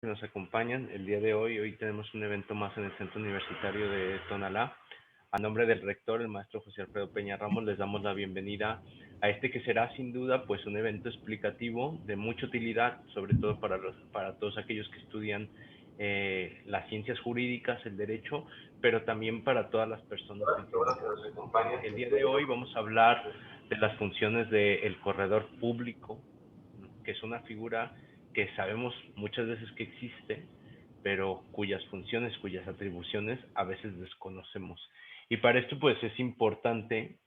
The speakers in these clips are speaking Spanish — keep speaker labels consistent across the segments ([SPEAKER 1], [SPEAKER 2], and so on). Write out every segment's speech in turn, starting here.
[SPEAKER 1] que nos acompañan el día de hoy. Hoy tenemos un evento más en el Centro Universitario de Tonalá. A nombre del rector, el maestro José Alfredo Peña Ramos, les damos la bienvenida a este que será sin duda pues un evento explicativo de mucha utilidad, sobre todo para todos aquellos que estudian las ciencias jurídicas, el derecho, pero también para todas las personas en general. El día de hoy vamos a hablar de las funciones del corredor público, que es una figura que sabemos muchas veces que existe, pero cuyas funciones, cuyas atribuciones a veces desconocemos. Y para esto pues es importante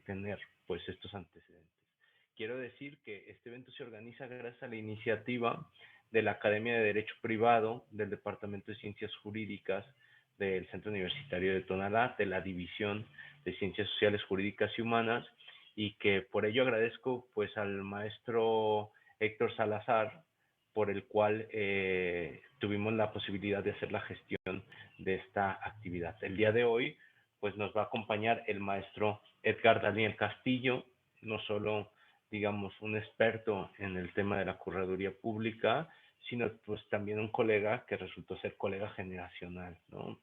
[SPEAKER 1] tener pues estos antecedentes. Quiero decir que este evento se organiza gracias a la iniciativa de la Academia de Derecho Privado del Departamento de Ciencias Jurídicas del Centro Universitario de Tonalá, de la División de Ciencias Sociales, Jurídicas y Humanas, y que por ello agradezco pues al maestro Héctor Salazar, por el cual tuvimos la posibilidad de hacer la gestión de esta actividad. El día de hoy pues nos va a acompañar el maestro Edgar Daniel Castillo, no solo digamos un experto en el tema de la correduría pública, sino pues también un colega que resultó ser colega generacional, ¿no?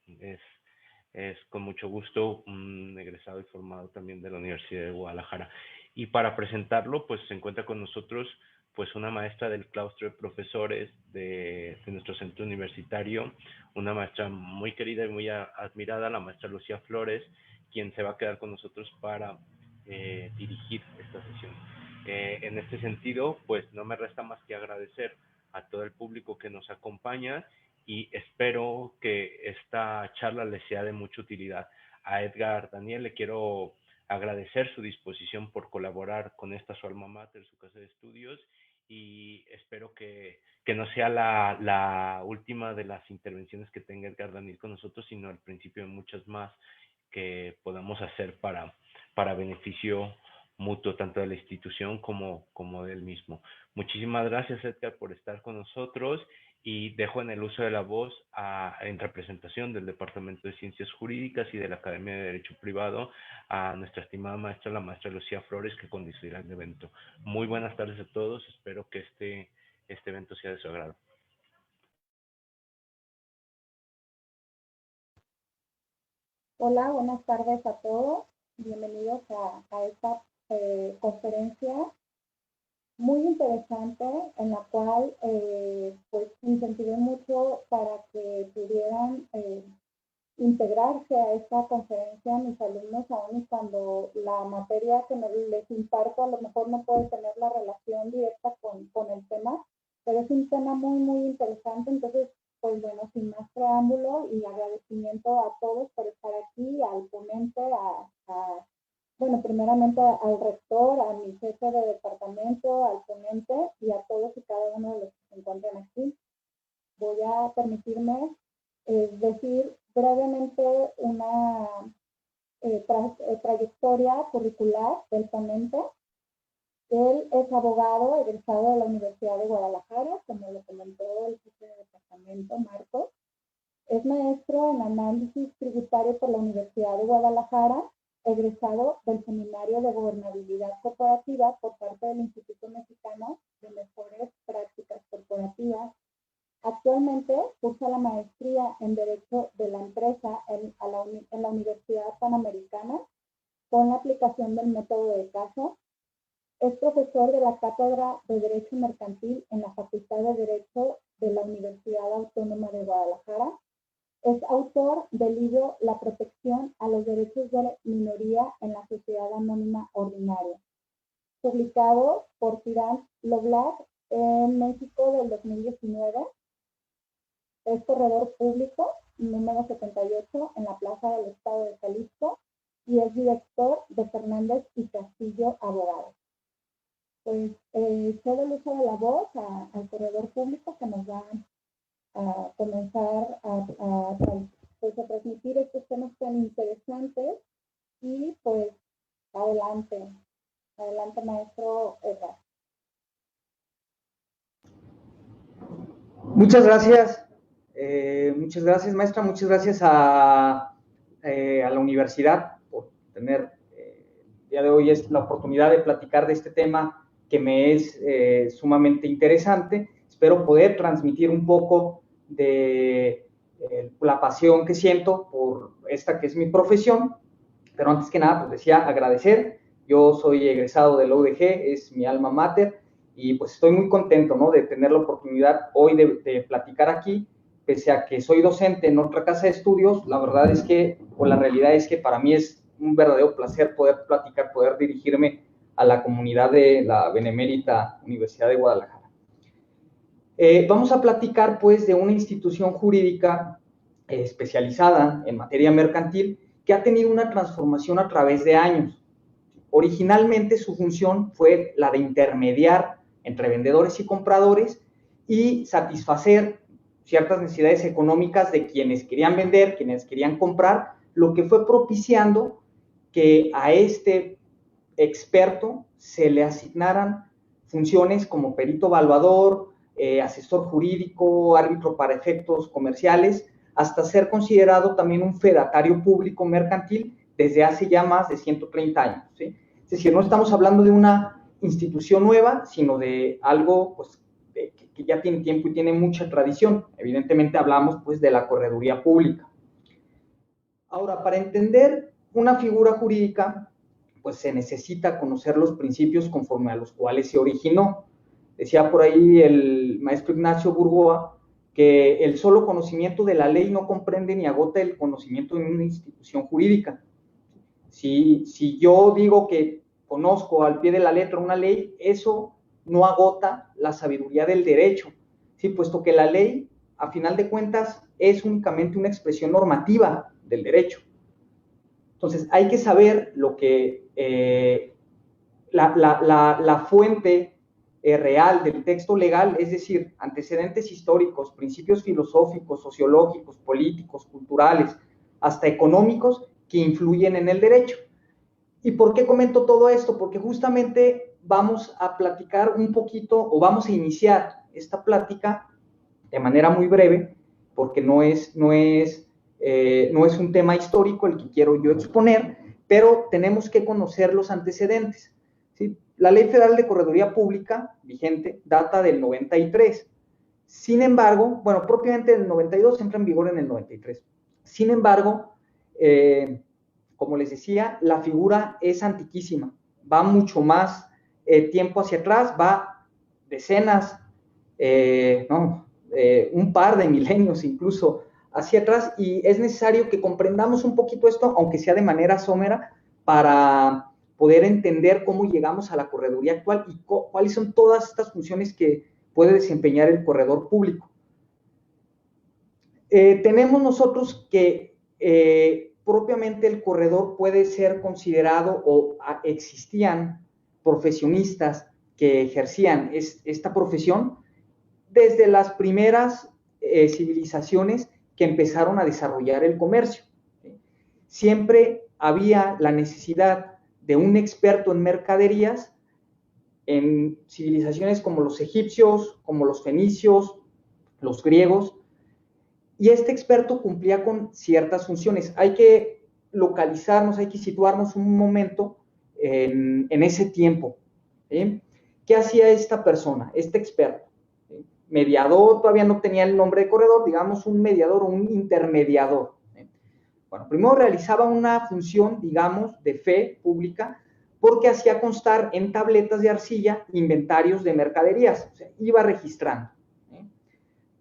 [SPEAKER 1] Es con mucho gusto un egresado y formado también de la Universidad de Guadalajara. Y para presentarlo, pues se encuentra con nosotros pues una maestra del claustro de profesores de nuestro centro universitario, una maestra muy querida y muy admirada, la maestra Lucía Flores, quien se va a quedar con nosotros para dirigir esta sesión. En este sentido, pues no me resta más que agradecer a todo el público que nos acompaña y espero que esta charla les sea de mucha utilidad. A Edgar Daniel le quiero agradecer su disposición por colaborar con esta su alma mater, su casa de estudios, y espero que no sea la última de las intervenciones que tenga Edgar Daniel con nosotros, sino el principio de muchas más que podamos hacer para beneficio mutuo, tanto de la institución como del mismo. Muchísimas gracias, Edgar, por estar con nosotros, y dejo en el uso de la voz en representación del Departamento de Ciencias Jurídicas y de la Academia de Derecho Privado a nuestra estimada maestra, la maestra Lucía Flores, que conducirá el evento. Muy buenas tardes a todos, espero que este evento sea de su agrado.
[SPEAKER 2] Hola, buenas tardes a todos. Bienvenidos a esta conferencia muy interesante en la cual pues incentivé mucho para que pudieran integrarse a esta conferencia mis alumnos, aún y cuando la materia que les imparto a lo mejor no puede tener la relación directa con el tema, pero es un tema muy, muy interesante. Entonces, pues bueno, sin más preámbulo y agradecimiento a todos por estar aquí, al ponente, bueno, primeramente al rector, a mi jefe de departamento, al ponente y a todos y cada uno de los que se encuentran aquí. Voy a permitirme decir brevemente una trayectoria curricular del ponente. Él es abogado egresado de la Universidad de Guadalajara, como lo comentó el jefe de departamento, Marcos. Es maestro en análisis tributario por la Universidad de Guadalajara, egresado del Seminario de Gobernabilidad Corporativa por parte del Instituto Mexicano de Mejores Prácticas Corporativas. Actualmente cursa la maestría en Derecho de la Empresa en la Universidad Panamericana con la aplicación del método de caso. Es profesor de la Cátedra de Derecho Mercantil en la Facultad de Derecho de la Universidad Autónoma de Guadalajara. Es autor del libro La protección a los derechos de minoría en la sociedad anónima ordinaria, publicado por Tirán Loblac en México del 2019. Es corredor público número 78 en la Plaza del Estado de Jalisco y es director de Fernández y Castillo Abogados. Pues cedo el uso de la voz al corredor público que nos va a comenzar a transmitir estos temas tan interesantes y pues adelante maestro Edgar.
[SPEAKER 3] Muchas gracias maestra, muchas gracias a la universidad por tener el día de hoy la oportunidad de platicar de este tema que me es sumamente interesante. espero poder transmitir un poco de la pasión que siento por esta que es mi profesión, pero antes que nada, pues decía agradecer. Yo soy egresado de la UDG, es mi alma mater, y pues estoy muy contento, ¿no?, de tener la oportunidad hoy de platicar aquí, pese a que soy docente en otra casa de estudios. La verdad es que, o la realidad es que para mí es un verdadero placer poder platicar, poder dirigirme a la comunidad de la Benemérita Universidad de Guadalajara. Vamos a platicar, pues, de una institución jurídica especializada en materia mercantil que ha tenido una transformación a través de años. Originalmente su función fue la de intermediar entre vendedores y compradores y satisfacer ciertas necesidades económicas de quienes querían vender, quienes querían comprar, lo que fue propiciando que a este experto se le asignaran funciones como perito evaluador, asesor jurídico, árbitro para efectos comerciales, hasta ser considerado también un fedatario público mercantil desde hace ya más de 130 años, ¿sí? Es decir, no estamos hablando de una institución nueva, sino de algo, pues, que ya tiene tiempo y tiene mucha tradición. Evidentemente hablamos, pues, de la correduría pública. Ahora, para entender una figura jurídica, pues se necesita conocer los principios conforme a los cuales se originó. Decía por ahí el maestro Ignacio Burgoa que el solo conocimiento de la ley no comprende ni agota el conocimiento de una institución jurídica. Si yo digo que conozco al pie de la letra una ley, eso no agota la sabiduría del derecho, ¿sí? Puesto que la ley, a final de cuentas, es únicamente una expresión normativa del derecho. Entonces, hay que saber lo que la fuente real del texto legal, es decir, antecedentes históricos, principios filosóficos, sociológicos, políticos, culturales, hasta económicos, que influyen en el derecho. ¿Y por qué comento todo esto? Porque justamente vamos a platicar un poquito, o vamos a iniciar esta plática de manera muy breve, porque no es un tema histórico el que quiero yo exponer, pero tenemos que conocer los antecedentes, ¿sí? La Ley Federal de Correduría Pública, vigente, data del 93. Sin embargo, bueno, propiamente del 92, entra en vigor en el 93. Sin embargo, como les decía, la figura es antiquísima, va mucho más tiempo hacia atrás, va decenas, un par de milenios incluso hacia atrás, y es necesario que comprendamos un poquito esto, aunque sea de manera somera, para poder entender cómo llegamos a la correduría actual y cuáles son todas estas funciones que puede desempeñar el corredor público. Tenemos nosotros que propiamente el corredor puede ser considerado, o existían profesionistas que ejercían esta profesión desde las primeras civilizaciones que empezaron a desarrollar el comercio. Siempre había la necesidad de un experto en mercaderías en civilizaciones como los egipcios, como los fenicios, los griegos, y este experto cumplía con ciertas funciones. Hay que localizarnos, hay que situarnos un momento en ese tiempo, ¿sí? ¿Qué hacía esta persona, este experto? Mediador, todavía no tenía el nombre de corredor, digamos un mediador o un intermediador. Bueno, primero realizaba una función, digamos, de fe pública, porque hacía constar en tabletas de arcilla inventarios de mercaderías, o sea, iba registrando.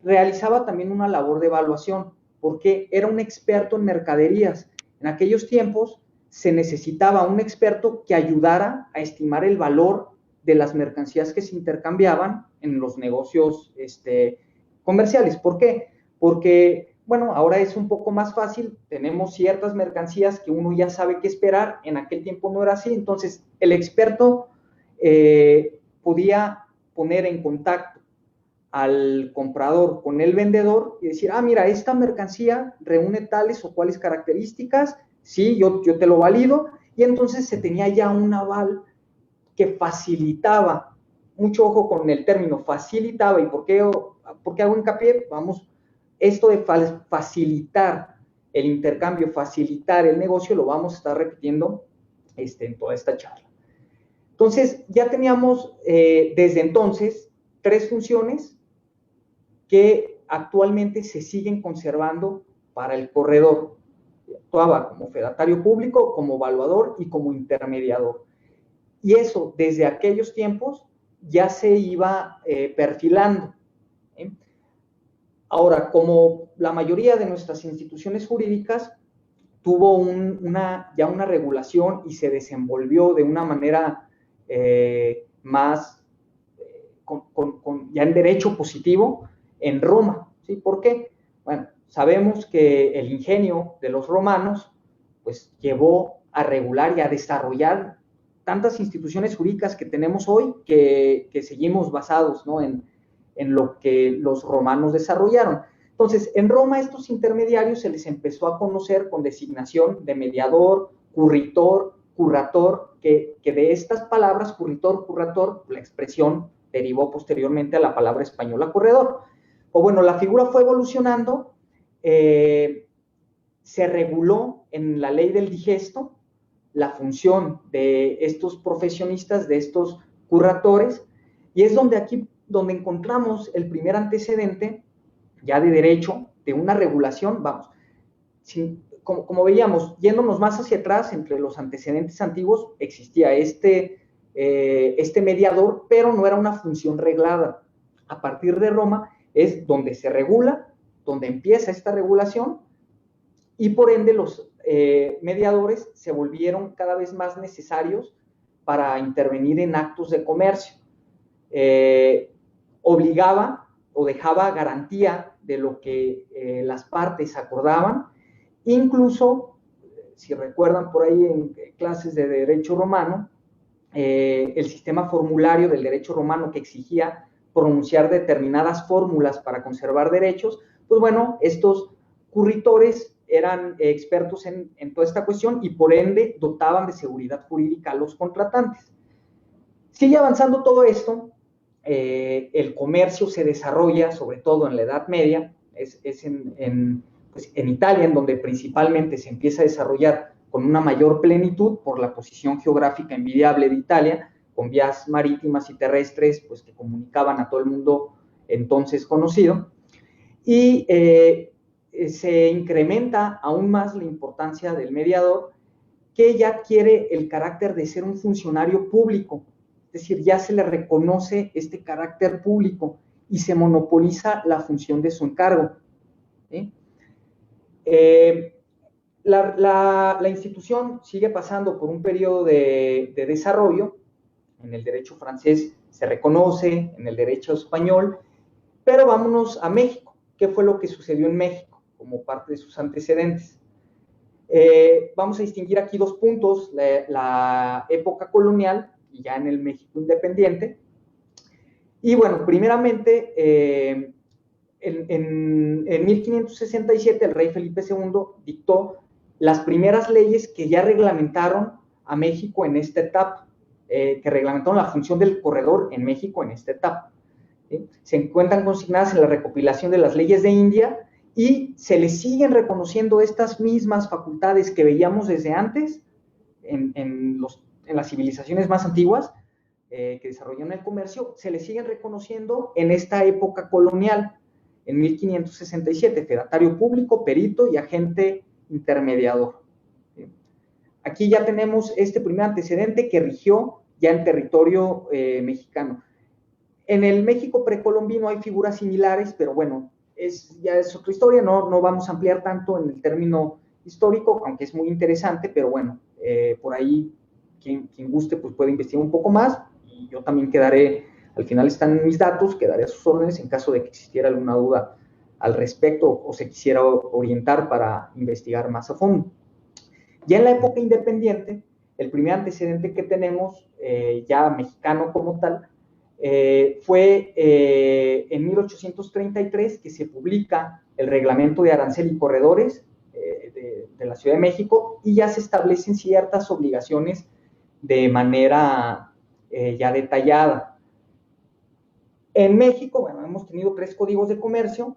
[SPEAKER 3] Realizaba también una labor de evaluación, porque era un experto en mercaderías. En aquellos tiempos se necesitaba un experto que ayudara a estimar el valor de las mercancías que se intercambiaban en los negocios comerciales. ¿Por qué? Porque, bueno, ahora es un poco más fácil, tenemos ciertas mercancías que uno ya sabe qué esperar, en aquel tiempo no era así, entonces el experto podía poner en contacto al comprador con el vendedor y decir, mira, esta mercancía reúne tales o cuales características, sí, yo te lo valido, y entonces se tenía ya un aval que facilitaba, mucho ojo con el término facilitaba, ¿y por qué hago hincapié? Vamos, esto de facilitar el intercambio, facilitar el negocio, lo vamos a estar repitiendo en toda esta charla. Entonces, ya teníamos desde entonces 3 funciones que actualmente se siguen conservando para el corredor. Actuaba como fedatario público, como evaluador y como intermediador. Y eso, desde aquellos tiempos, ya se iba perfilando. Ahora, como la mayoría de nuestras instituciones jurídicas tuvo ya una regulación y se desenvolvió de una manera más ya en derecho positivo en Roma. ¿Sí? ¿Por qué? Bueno, sabemos que el ingenio de los romanos pues llevó a regular y a desarrollar tantas instituciones jurídicas que tenemos hoy que seguimos basados, ¿no?, en lo que los romanos desarrollaron. Entonces, en Roma estos intermediarios se les empezó a conocer con designación de mediador, curritor, currator, que de estas palabras, curritor, currator, la expresión derivó posteriormente a la palabra española corredor. O bueno, la figura fue evolucionando, se reguló en la ley del digesto la función de estos profesionistas, de estos curratores, y es donde encontramos el primer antecedente ya de derecho, de una regulación, vamos, como veíamos, yéndonos más hacia atrás, entre los antecedentes antiguos, existía este mediador, pero no era una función reglada. A partir de Roma es donde se regula, donde empieza esta regulación, y por ende los mediadores se volvieron cada vez más necesarios para intervenir en actos de comercio. Obligaba o dejaba garantía de lo que las partes acordaban. Incluso, si recuerdan por ahí en clases de derecho romano, el sistema formulario del derecho romano que exigía pronunciar determinadas fórmulas para conservar derechos, pues bueno, estos curritores eran expertos en toda esta cuestión y por ende dotaban de seguridad jurídica a los contratantes. Sigue avanzando todo esto, el comercio se desarrolla, sobre todo en la Edad Media, es en Italia, en donde principalmente se empieza a desarrollar con una mayor plenitud por la posición geográfica envidiable de Italia, con vías marítimas y terrestres pues, que comunicaban a todo el mundo entonces conocido, y se incrementa aún más la importancia del mediador, que ya adquiere el carácter de ser un funcionario público, es decir, ya se le reconoce este carácter público y se monopoliza la función de su encargo. ¿Sí? La institución sigue pasando por un periodo de desarrollo. En el derecho francés se reconoce, en el derecho español, pero vámonos a México. ¿Qué fue lo que sucedió en México como parte de sus antecedentes? Vamos a distinguir aquí dos puntos, la época colonial y ya en el México independiente. Y bueno, primeramente, en 1567 el rey Felipe II dictó las primeras leyes que ya reglamentaron a México en esta etapa, que reglamentaron la función del corredor en México en esta etapa. ¿Sí? Se encuentran consignadas en la recopilación de las leyes de India y se le siguen reconociendo estas mismas facultades que veíamos desde antes en las civilizaciones más antiguas que desarrollaron el comercio, se le siguen reconociendo en esta época colonial, en 1567, fedatario público, perito y agente intermediador. Aquí ya tenemos este primer antecedente que rigió ya en territorio mexicano. En el México precolombino hay figuras similares, pero bueno, ya es otra historia, no vamos a ampliar tanto en el término histórico, aunque es muy interesante, pero bueno, por ahí quien guste pues puede investigar un poco más, y yo también quedaré, al final están mis datos, quedaré a sus órdenes en caso de que existiera alguna duda al respecto o se quisiera orientar para investigar más a fondo. Ya en la época independiente, el primer antecedente que tenemos, ya mexicano como tal, fue en 1833 que se publica el reglamento de arancel y corredores de la Ciudad de México y ya se establecen ciertas obligaciones de manera ya detallada. En México, bueno, hemos tenido 3 códigos de comercio.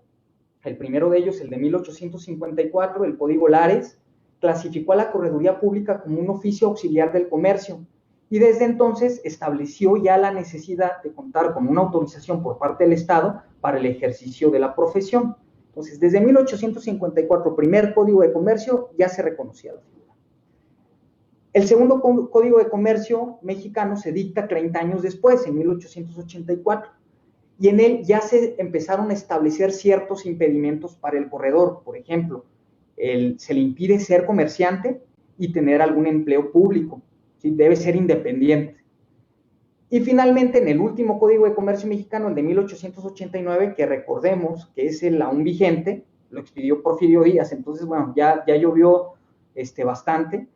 [SPEAKER 3] El primero de ellos, el de 1854, el Código Lares, clasificó a la correduría pública como un oficio auxiliar del comercio y desde entonces estableció ya la necesidad de contar con una autorización por parte del Estado para el ejercicio de la profesión. Entonces, desde 1854, primer Código de Comercio, ya se reconocía la figura. El segundo Código de Comercio mexicano se dicta 30 años después, en 1884, y en él ya se empezaron a establecer ciertos impedimentos para el corredor. Por ejemplo, se le impide ser comerciante y tener algún empleo público, ¿sí? Debe ser independiente. Y finalmente, en el último Código de Comercio mexicano, el de 1889, que recordemos que es el aún vigente, lo expidió Porfirio Díaz, entonces, bueno, ya llovió bastante.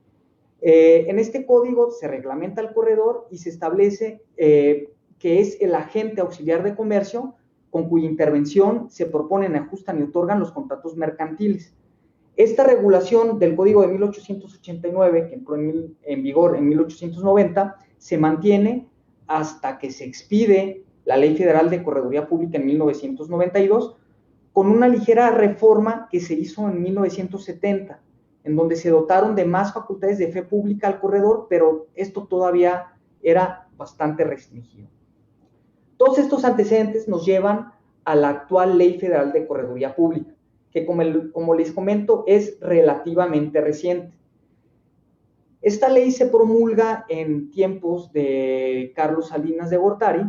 [SPEAKER 3] En este código se reglamenta el corredor y se establece que es el agente auxiliar de comercio con cuya intervención se proponen, ajustan y otorgan los contratos mercantiles. Esta regulación del Código de 1889, que entró en vigor en 1890, se mantiene hasta que se expide la Ley Federal de Correduría Pública en 1992, con una ligera reforma que se hizo en 1970, en donde se dotaron de más facultades de fe pública al corredor, pero esto todavía era bastante restringido. Todos estos antecedentes nos llevan a la actual Ley Federal de Correduría Pública, que como les comento es relativamente reciente. Esta ley se promulga en tiempos de Carlos Salinas de Gortari,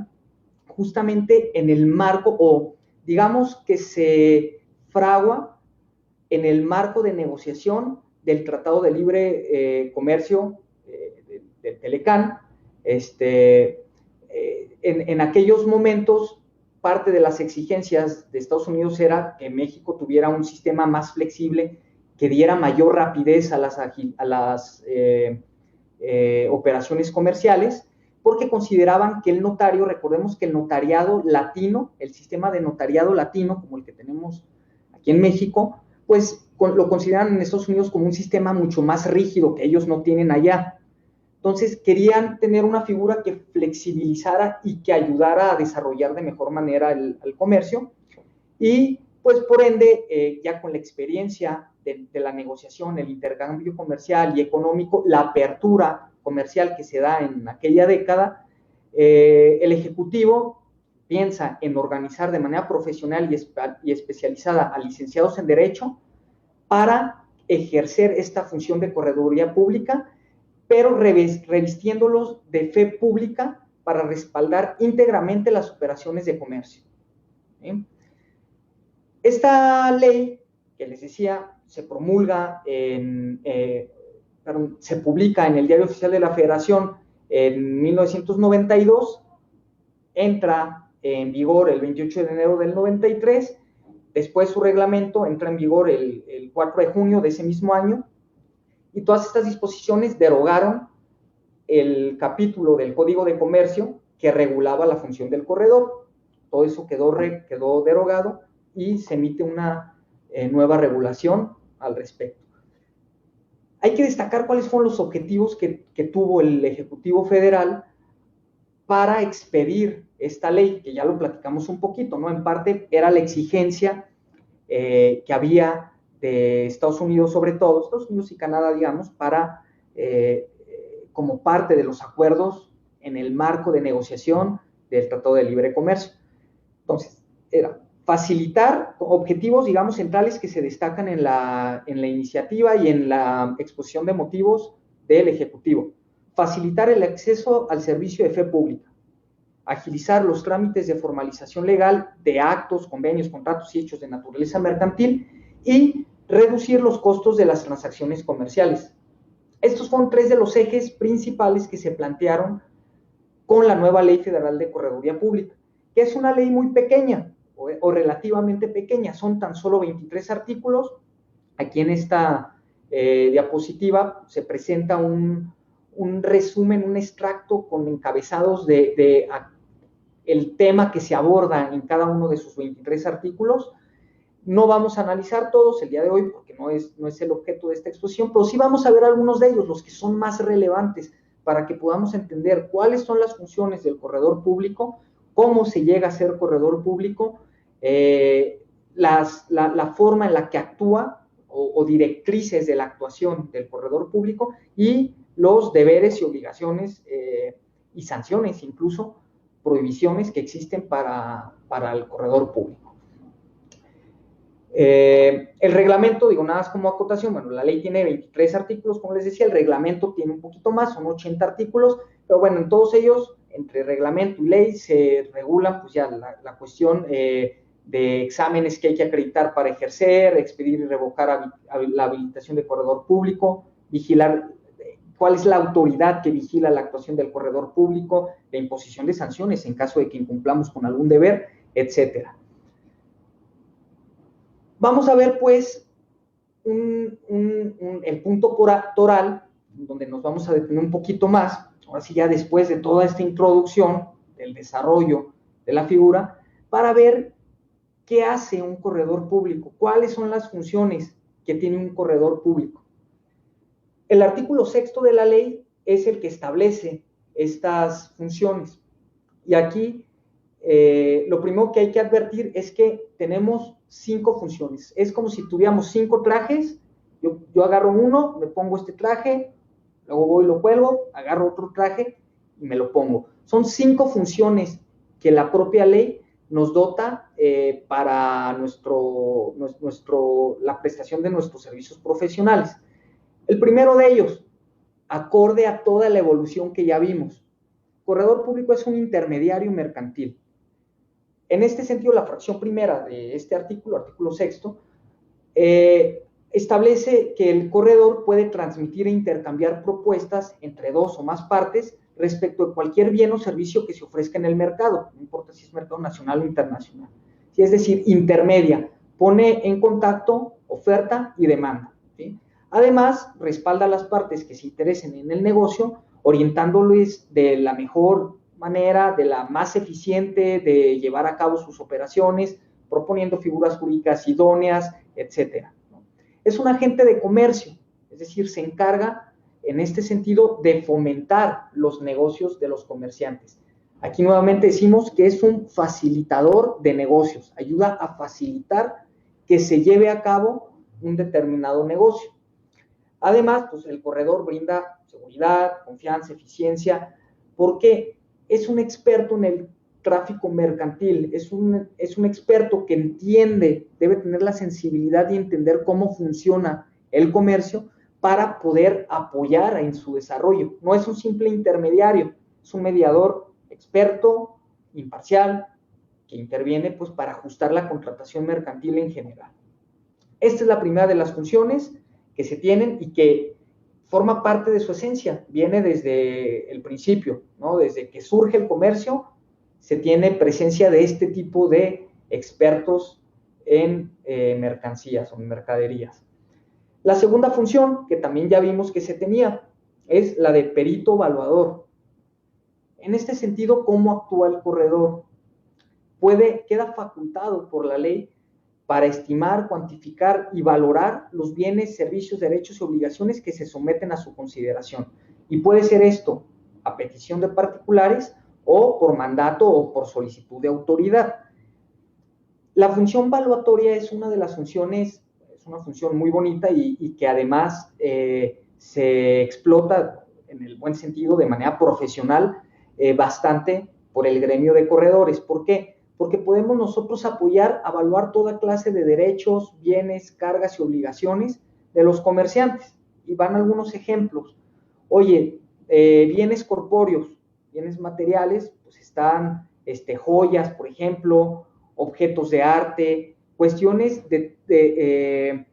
[SPEAKER 3] justamente en el marco, o digamos que se fragua en el marco de negociación del Tratado de Libre Comercio del Telecán. En aquellos momentos, parte de las exigencias de Estados Unidos era que México tuviera un sistema más flexible que diera mayor rapidez a las operaciones comerciales, porque consideraban que el notario, recordemos que el notariado latino, el sistema de notariado latino, como el que tenemos aquí en México, pues lo consideran en Estados Unidos como un sistema mucho más rígido que ellos no tienen allá. Entonces querían tener una figura que flexibilizara y que ayudara a desarrollar de mejor manera el comercio, y pues por ende, ya con la experiencia de la negociación, el intercambio comercial y económico, la apertura comercial que se da en aquella década, el Ejecutivo piensa en organizar de manera profesional y especializada a licenciados en Derecho para ejercer esta función de correduría pública, pero revistiéndolos de fe pública para respaldar íntegramente las operaciones de comercio. ¿Sí? Esta ley, que les decía, se promulga, se publica en el Diario Oficial de la Federación en 1992, entra en vigor el 28 de enero del 93, después su reglamento entra en vigor el 4 de junio de ese mismo año, y todas estas disposiciones derogaron el capítulo del Código de Comercio que regulaba la función del corredor. Todo eso quedó derogado y se emite una nueva regulación al respecto. Hay que destacar cuáles fueron los objetivos que tuvo el Ejecutivo Federal para expedir esta ley, que ya lo platicamos un poquito, ¿no? En parte era la exigencia que había de Estados Unidos, sobre todo, Estados Unidos y Canadá, digamos, para, como parte de los acuerdos en el marco de negociación del Tratado de Libre Comercio. Entonces, era facilitar objetivos, digamos, centrales que se destacan en la iniciativa y en la exposición de motivos del Ejecutivo. Facilitar el acceso al servicio de fe pública, agilizar los trámites de formalización legal de actos, convenios, contratos y hechos de naturaleza mercantil, y reducir los costos de las transacciones comerciales. Estos fueron tres de los ejes principales que se plantearon con la nueva Ley Federal de Correduría Pública, que es una ley muy pequeña o relativamente pequeña, son tan solo 23 artículos. Aquí en esta diapositiva se presenta un resumen, un extracto con encabezados de el tema que se aborda en cada uno de sus 23 artículos. No vamos a analizar todos el día de hoy porque no es el objeto de esta exposición, pero sí vamos a ver algunos de ellos, los que son más relevantes, para que podamos entender cuáles son las funciones del corredor público, cómo se llega a ser corredor público, la forma en la que actúa o directrices de la actuación del corredor público, y los deberes y obligaciones y sanciones, incluso prohibiciones que existen para el corredor público. El reglamento, digo nada más como acotación, bueno, la ley tiene 23 artículos, como les decía, el reglamento tiene un poquito más, son 80 artículos, pero bueno, en todos ellos, entre reglamento y ley, se regulan pues ya la cuestión de exámenes que hay que acreditar para ejercer, expedir y revocar la habilitación de corredor público, vigilar cuál es la autoridad que vigila la actuación del corredor público, la imposición de sanciones en caso de que incumplamos con algún deber, etcétera. Vamos a ver, pues, el punto toral, donde nos vamos a detener un poquito más, ahora sí ya después de toda esta introducción del desarrollo de la figura, para ver qué hace un corredor público, cuáles son las funciones que tiene un corredor público. El artículo 6º de la ley es el que establece estas funciones. Y aquí lo primero que hay que advertir es que tenemos 5 funciones. Es como si tuviéramos 5 trajes. Yo agarro uno, me pongo este traje, luego voy y lo cuelgo, agarro otro traje y me lo pongo. Son 5 funciones que la propia ley nos dota para la prestación de nuestros servicios profesionales. El primero de ellos, acorde a toda la evolución que ya vimos, corredor público es un intermediario mercantil. En este sentido, la fracción primera de este artículo 6º, establece que el corredor puede transmitir e intercambiar propuestas entre 2 o más partes respecto de cualquier bien o servicio que se ofrezca en el mercado, no importa si es mercado nacional o internacional. Es decir, intermedia, pone en contacto oferta y demanda, ¿sí? Además, respalda a las partes que se interesen en el negocio, orientándoles de la mejor manera, de la más eficiente de llevar a cabo sus operaciones, proponiendo figuras jurídicas idóneas, etc. Es un agente de comercio, es decir, se encarga en este sentido de fomentar los negocios de los comerciantes. Aquí nuevamente decimos que es un facilitador de negocios, ayuda a facilitar que se lleve a cabo un determinado negocio. Además, pues el corredor brinda seguridad, confianza, eficiencia, porque es un experto en el tráfico mercantil, es un experto que entiende, debe tener la sensibilidad y entender cómo funciona el comercio para poder apoyar en su desarrollo. No es un simple intermediario, es un mediador experto, imparcial, que interviene pues, para ajustar la contratación mercantil en general. Esta es la primera de las funciones que se tienen y que forma parte de su esencia, viene desde el principio, ¿no? Desde que surge el comercio, se tiene presencia de este tipo de expertos en mercancías o en mercaderías. La segunda función, que también ya vimos que se tenía, es la de perito evaluador. En este sentido, ¿cómo actúa el corredor? Queda facultado por la ley para estimar, cuantificar y valorar los bienes, servicios, derechos y obligaciones que se someten a su consideración. Y puede ser esto a petición de particulares o por mandato o por solicitud de autoridad. La función valuatoria es una de las funciones, es una función muy bonita y que además se explota en el buen sentido de manera profesional bastante por el gremio de corredores. ¿Por qué? Porque podemos nosotros apoyar, evaluar toda clase de derechos, bienes, cargas y obligaciones de los comerciantes. Y van algunos ejemplos. Oye, bienes corpóreos, bienes materiales, pues están joyas, por ejemplo, objetos de arte, cuestiones de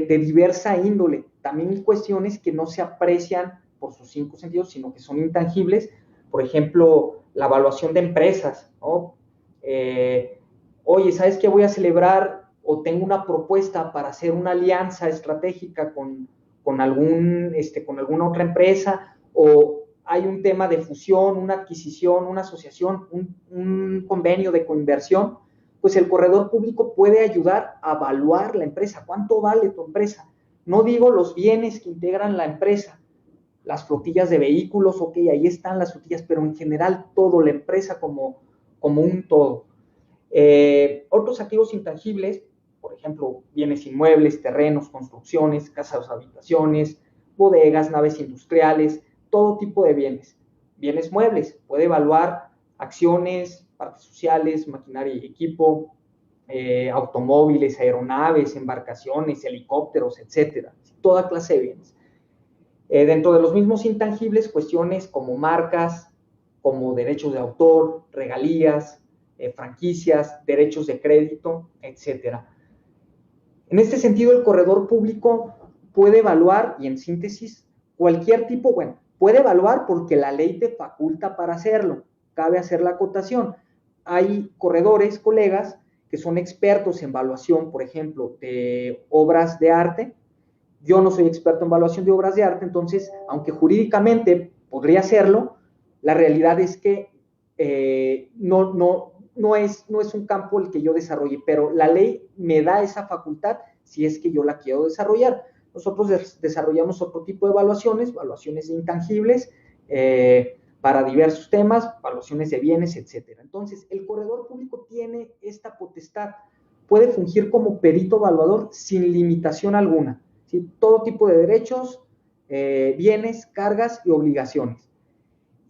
[SPEAKER 3] diversa índole. También cuestiones que no se aprecian por sus 5 sentidos, sino que son intangibles. Por ejemplo, la evaluación de empresas, ¿no? Oye, ¿sabes qué? Voy a celebrar o tengo una propuesta para hacer una alianza estratégica con alguna otra empresa, o hay un tema de fusión, una adquisición, una asociación, un convenio de coinversión, pues el corredor público puede ayudar a evaluar la empresa. ¿Cuánto vale tu empresa? No digo los bienes que integran la empresa, las flotillas de vehículos, ok, ahí están las flotillas, pero en general todo, la empresa como un todo. Otros activos intangibles, por ejemplo, bienes inmuebles, terrenos, construcciones, casas, habitaciones, bodegas, naves industriales, todo tipo de bienes. Bienes muebles, puede evaluar acciones, partes sociales, maquinaria y equipo, automóviles, aeronaves, embarcaciones, helicópteros, etcétera, toda clase de bienes. Dentro de los mismos intangibles, cuestiones como marcas, como derechos de autor, regalías, franquicias, derechos de crédito, etcétera. En este sentido, el corredor público puede evaluar, y en síntesis, cualquier tipo, bueno, puede evaluar porque la ley te faculta para hacerlo, cabe hacer la acotación. Hay corredores, colegas, que son expertos en evaluación, por ejemplo, de obras de arte. Yo no soy experto en evaluación de obras de arte, entonces, aunque jurídicamente podría hacerlo, la realidad es que no es un campo el que yo desarrolle, pero la ley me da esa facultad si es que yo la quiero desarrollar. Nosotros desarrollamos otro tipo de evaluaciones de intangibles para diversos temas, evaluaciones de bienes, etcétera. Entonces, el corredor público tiene esta potestad, puede fungir como perito evaluador sin limitación alguna, ¿sí? Todo tipo de derechos, bienes, cargas y obligaciones.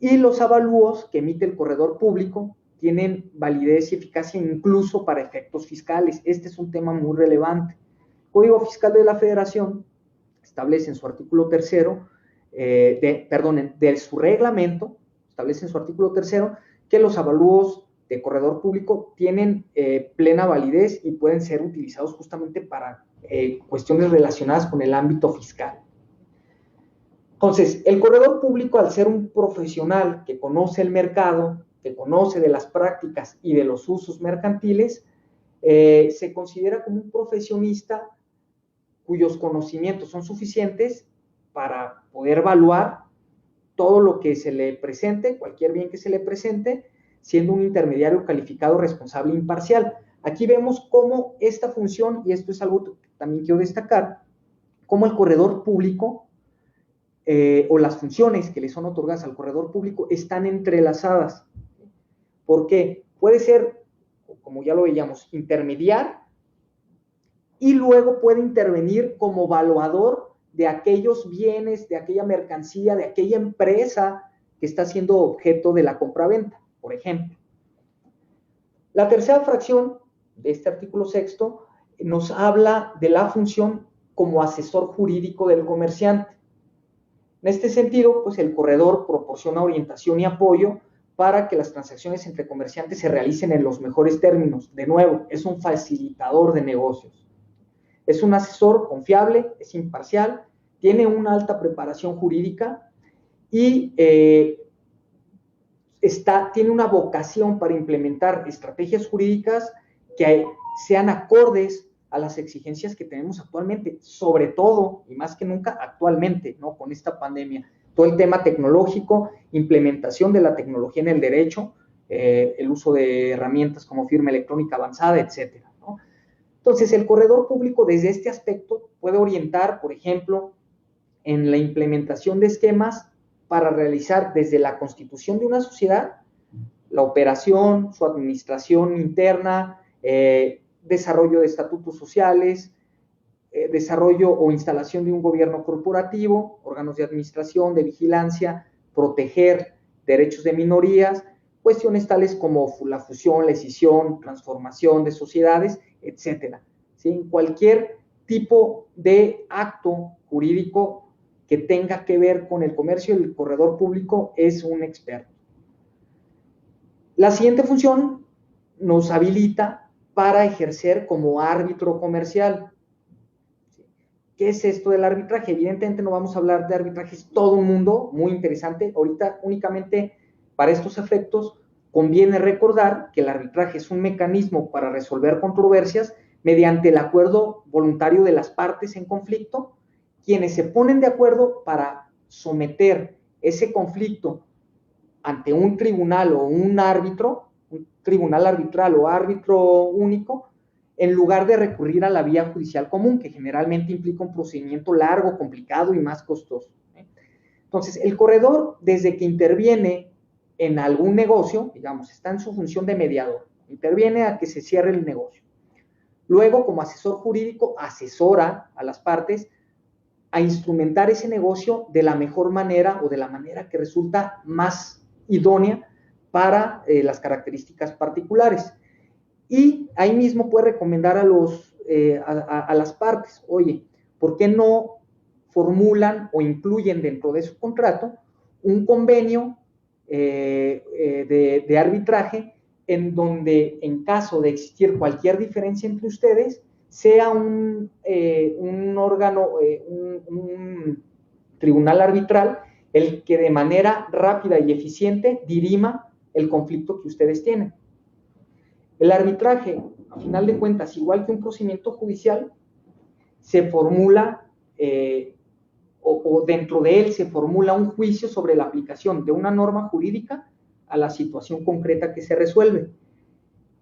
[SPEAKER 3] Y los avalúos que emite el corredor público tienen validez y eficacia incluso para efectos fiscales. Este es un tema muy relevante. El Código Fiscal de la Federación establece en su artículo 3, de su reglamento, establece en su artículo 3 que los avalúos de corredor público tienen plena validez y pueden ser utilizados justamente para cuestiones relacionadas con el ámbito fiscal. Entonces, el corredor público, al ser un profesional que conoce el mercado, que conoce de las prácticas y de los usos mercantiles, se considera como un profesionista cuyos conocimientos son suficientes para poder evaluar todo lo que se le presente, cualquier bien que se le presente, siendo un intermediario calificado, responsable e imparcial. Aquí vemos cómo esta función, y esto es algo que también quiero destacar, cómo el corredor público o las funciones que le son otorgadas al corredor público están entrelazadas. ¿Por qué? Puede ser, como ya lo veíamos, intermediar y luego puede intervenir como evaluador de aquellos bienes, de aquella mercancía, de aquella empresa que está siendo objeto de la compraventa, por ejemplo. La tercera fracción de este artículo 6 nos habla de la función como asesor jurídico del comerciante. En este sentido, pues el corredor proporciona orientación y apoyo para que las transacciones entre comerciantes se realicen en los mejores términos. De nuevo, es un facilitador de negocios. Es un asesor confiable, es imparcial, tiene una alta preparación jurídica y tiene una vocación para implementar estrategias jurídicas que sean acordes a las exigencias que tenemos actualmente, sobre todo y más que nunca actualmente, ¿no? Con esta pandemia. Todo el tema tecnológico, implementación de la tecnología en el derecho, el uso de herramientas como firma electrónica avanzada, etcétera, ¿no? Entonces, el corredor público desde este aspecto puede orientar, por ejemplo, en la implementación de esquemas para realizar desde la constitución de una sociedad, la operación, su administración interna, desarrollo de estatutos sociales, desarrollo o instalación de un gobierno corporativo, órganos de administración, de vigilancia, proteger derechos de minorías, cuestiones tales como la fusión, la escisión, transformación de sociedades, etcétera. ¿Sí? En cualquier tipo de acto jurídico que tenga que ver con el comercio, el corredor público es un experto. La siguiente función nos habilita para ejercer como árbitro comercial. ¿Qué es esto del arbitraje? Evidentemente no vamos a hablar de arbitraje, es todo un mundo muy interesante. Ahorita únicamente para estos efectos conviene recordar que el arbitraje es un mecanismo para resolver controversias mediante el acuerdo voluntario de las partes en conflicto, quienes se ponen de acuerdo para someter ese conflicto ante un tribunal o un árbitro, un tribunal arbitral o árbitro único, en lugar de recurrir a la vía judicial común, que generalmente implica un procedimiento largo, complicado y más costoso. Entonces, el corredor, desde que interviene en algún negocio, digamos, está en su función de mediador, interviene a que se cierre el negocio. Luego, como asesor jurídico, asesora a las partes a instrumentar ese negocio de la mejor manera o de la manera que resulta más idónea para las características particulares. Y ahí mismo puede recomendar a las partes, oye, ¿por qué no formulan o incluyen dentro de su contrato un convenio de arbitraje en donde, en caso de existir cualquier diferencia entre ustedes, sea un órgano, un tribunal arbitral, el que de manera rápida y eficiente dirima el conflicto que ustedes tienen? El arbitraje, a final de cuentas, igual que un procedimiento judicial, se formula o dentro de él se formula un juicio sobre la aplicación de una norma jurídica a la situación concreta que se resuelve.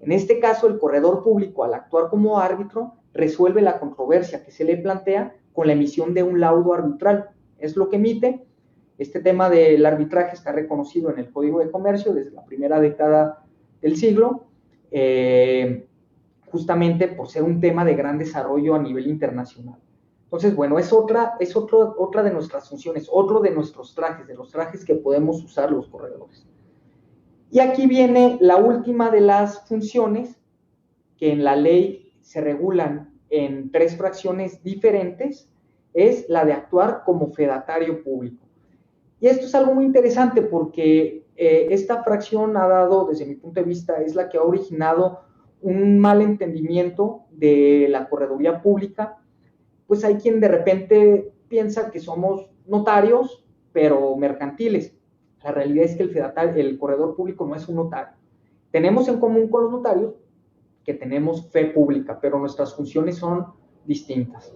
[SPEAKER 3] En este caso, el corredor público, al actuar como árbitro, resuelve la controversia que se le plantea con la emisión de un laudo arbitral. Es lo que emite. Este tema del arbitraje está reconocido en el Código de Comercio desde la primera década del siglo, justamente por ser un tema de gran desarrollo a nivel internacional. Entonces, bueno, es otra de nuestras funciones, otro de nuestros trajes, de los trajes que podemos usar los corredores. Y aquí viene la última de las funciones que en la ley se regulan en 3 fracciones diferentes, es la de actuar como fedatario público. Y esto es algo muy interesante porque esta fracción ha dado, desde mi punto de vista, es la que ha originado un mal entendimiento de la correduría pública. Pues hay quien de repente piensa que somos notarios, pero mercantiles. La realidad es que el corredor público no es un notario. Tenemos en común con los notarios que tenemos fe pública, pero nuestras funciones son distintas.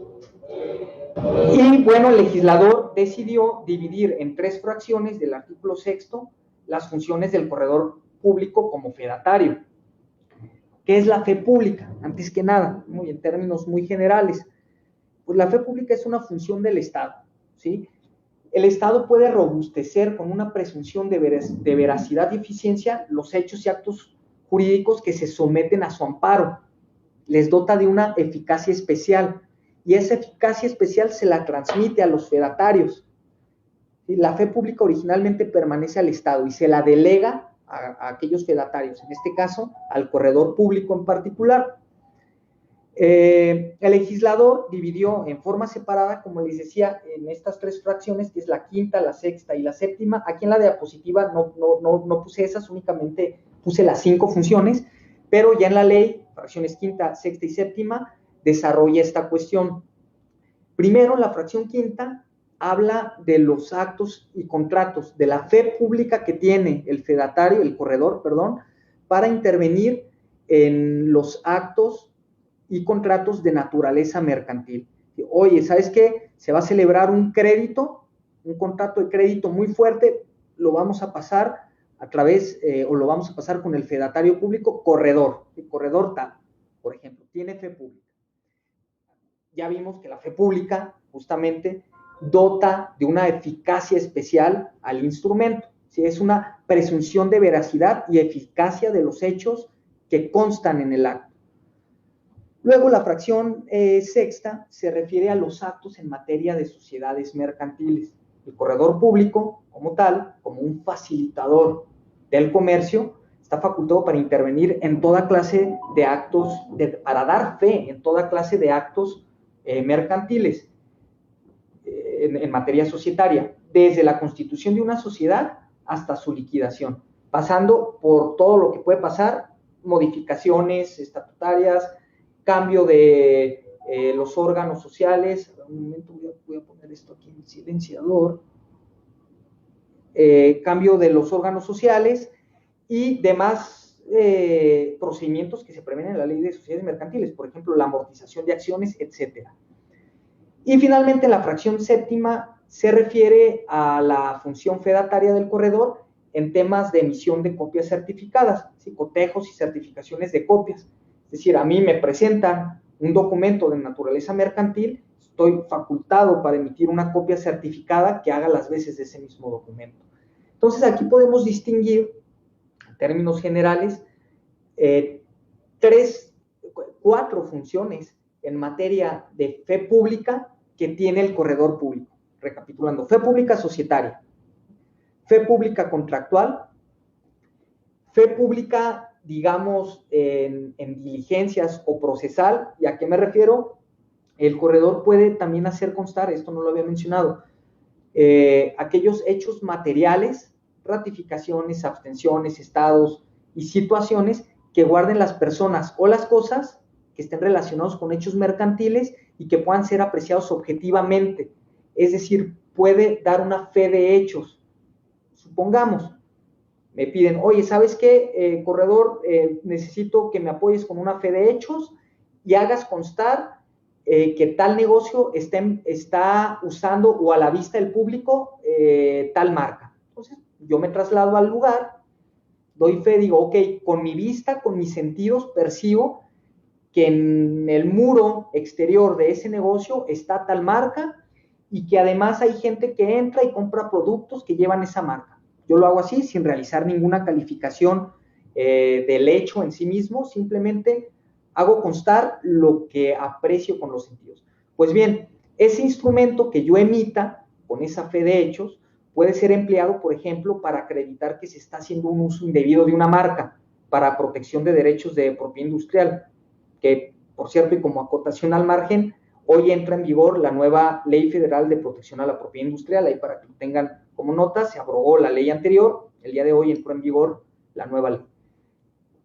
[SPEAKER 3] Y bueno, el legislador decidió dividir en 3 fracciones del artículo 6º las funciones del corredor público como fedatario. ¿Qué es la fe pública? Antes que nada, muy en términos muy generales, pues la fe pública es una función del Estado, ¿sí? El Estado puede robustecer con una presunción de veracidad y eficiencia los hechos y actos jurídicos que se someten a su amparo. Les dota de una eficacia especial y esa eficacia especial se la transmite a los fedatarios. La fe pública originalmente permanece al Estado y se la delega a aquellos fedatarios, en este caso al corredor público en particular. El legislador dividió en forma separada, como les decía, en estas 3 fracciones, que es la quinta, la sexta y la séptima. Aquí en la diapositiva no puse esas, únicamente puse las 5 funciones, pero ya en la ley, fracciones quinta, sexta y séptima, desarrolla esta cuestión. Primero, la fracción quinta habla de los actos y contratos, de la fe pública que tiene el fedatario, el corredor, perdón, para intervenir en los actos y contratos de naturaleza mercantil. Oye, ¿sabes qué? Se va a celebrar un crédito, un contrato de crédito muy fuerte, lo vamos a pasar a través, o lo vamos a pasar con el fedatario público corredor, el corredor tal, por ejemplo, tiene fe pública. Ya vimos que la fe pública, justamente, dota de una eficacia especial al instrumento. ¿Sí? Es una presunción de veracidad y eficacia de los hechos que constan en el acto. Luego, la fracción sexta se refiere a los actos en materia de sociedades mercantiles. El corredor público, como tal, como un facilitador del comercio, está facultado para intervenir en toda clase de actos, para dar fe en toda clase de actos mercantiles en materia societaria, desde la constitución de una sociedad hasta su liquidación, pasando por todo lo que puede pasar, modificaciones estatutarias, cambio de los órganos sociales. Un momento, voy a poner esto aquí en silenciador. Cambio de los órganos sociales y demás procedimientos que se prevén en la ley de sociedades mercantiles, por ejemplo, la amortización de acciones, etc. Y finalmente, la fracción séptima se refiere a la función fedataria del corredor en temas de emisión de copias certificadas, ¿sí? Cotejos y certificaciones de copias. Es decir, a mí me presentan un documento de naturaleza mercantil, estoy facultado para emitir una copia certificada que haga las veces de ese mismo documento. Entonces, aquí podemos distinguir, en términos generales, 4 funciones en materia de fe pública que tiene el corredor público. Recapitulando, fe pública societaria, fe pública contractual, fe pública, digamos, en diligencias o procesal. ¿Y a qué me refiero? El corredor puede también hacer constar, esto no lo había mencionado, aquellos hechos materiales, ratificaciones, abstenciones, estados y situaciones que guarden las personas o las cosas que estén relacionados con hechos mercantiles y que puedan ser apreciados objetivamente. Es decir, puede dar una fe de hechos. Supongamos, me piden, oye, ¿sabes qué, corredor? Necesito que me apoyes con una fe de hechos y hagas constar que tal negocio está usando o a la vista del público tal marca. Entonces, yo me traslado al lugar, doy fe, digo, ok, con mi vista, con mis sentidos, percibo que en el muro exterior de ese negocio está tal marca y que además hay gente que entra y compra productos que llevan esa marca. Yo lo hago así, sin realizar ninguna calificación del hecho en sí mismo, simplemente hago constar lo que aprecio con los sentidos. Pues bien, ese instrumento que yo emita con esa fe de hechos puede ser empleado, por ejemplo, para acreditar que se está haciendo un uso indebido de una marca para protección de derechos de propiedad industrial, que, por cierto, y como acotación al margen, hoy entra en vigor la nueva Ley Federal de Protección a la Propiedad Industrial. Ahí para que lo tengan como nota, se abrogó la ley anterior, el día de hoy entró en vigor la nueva ley.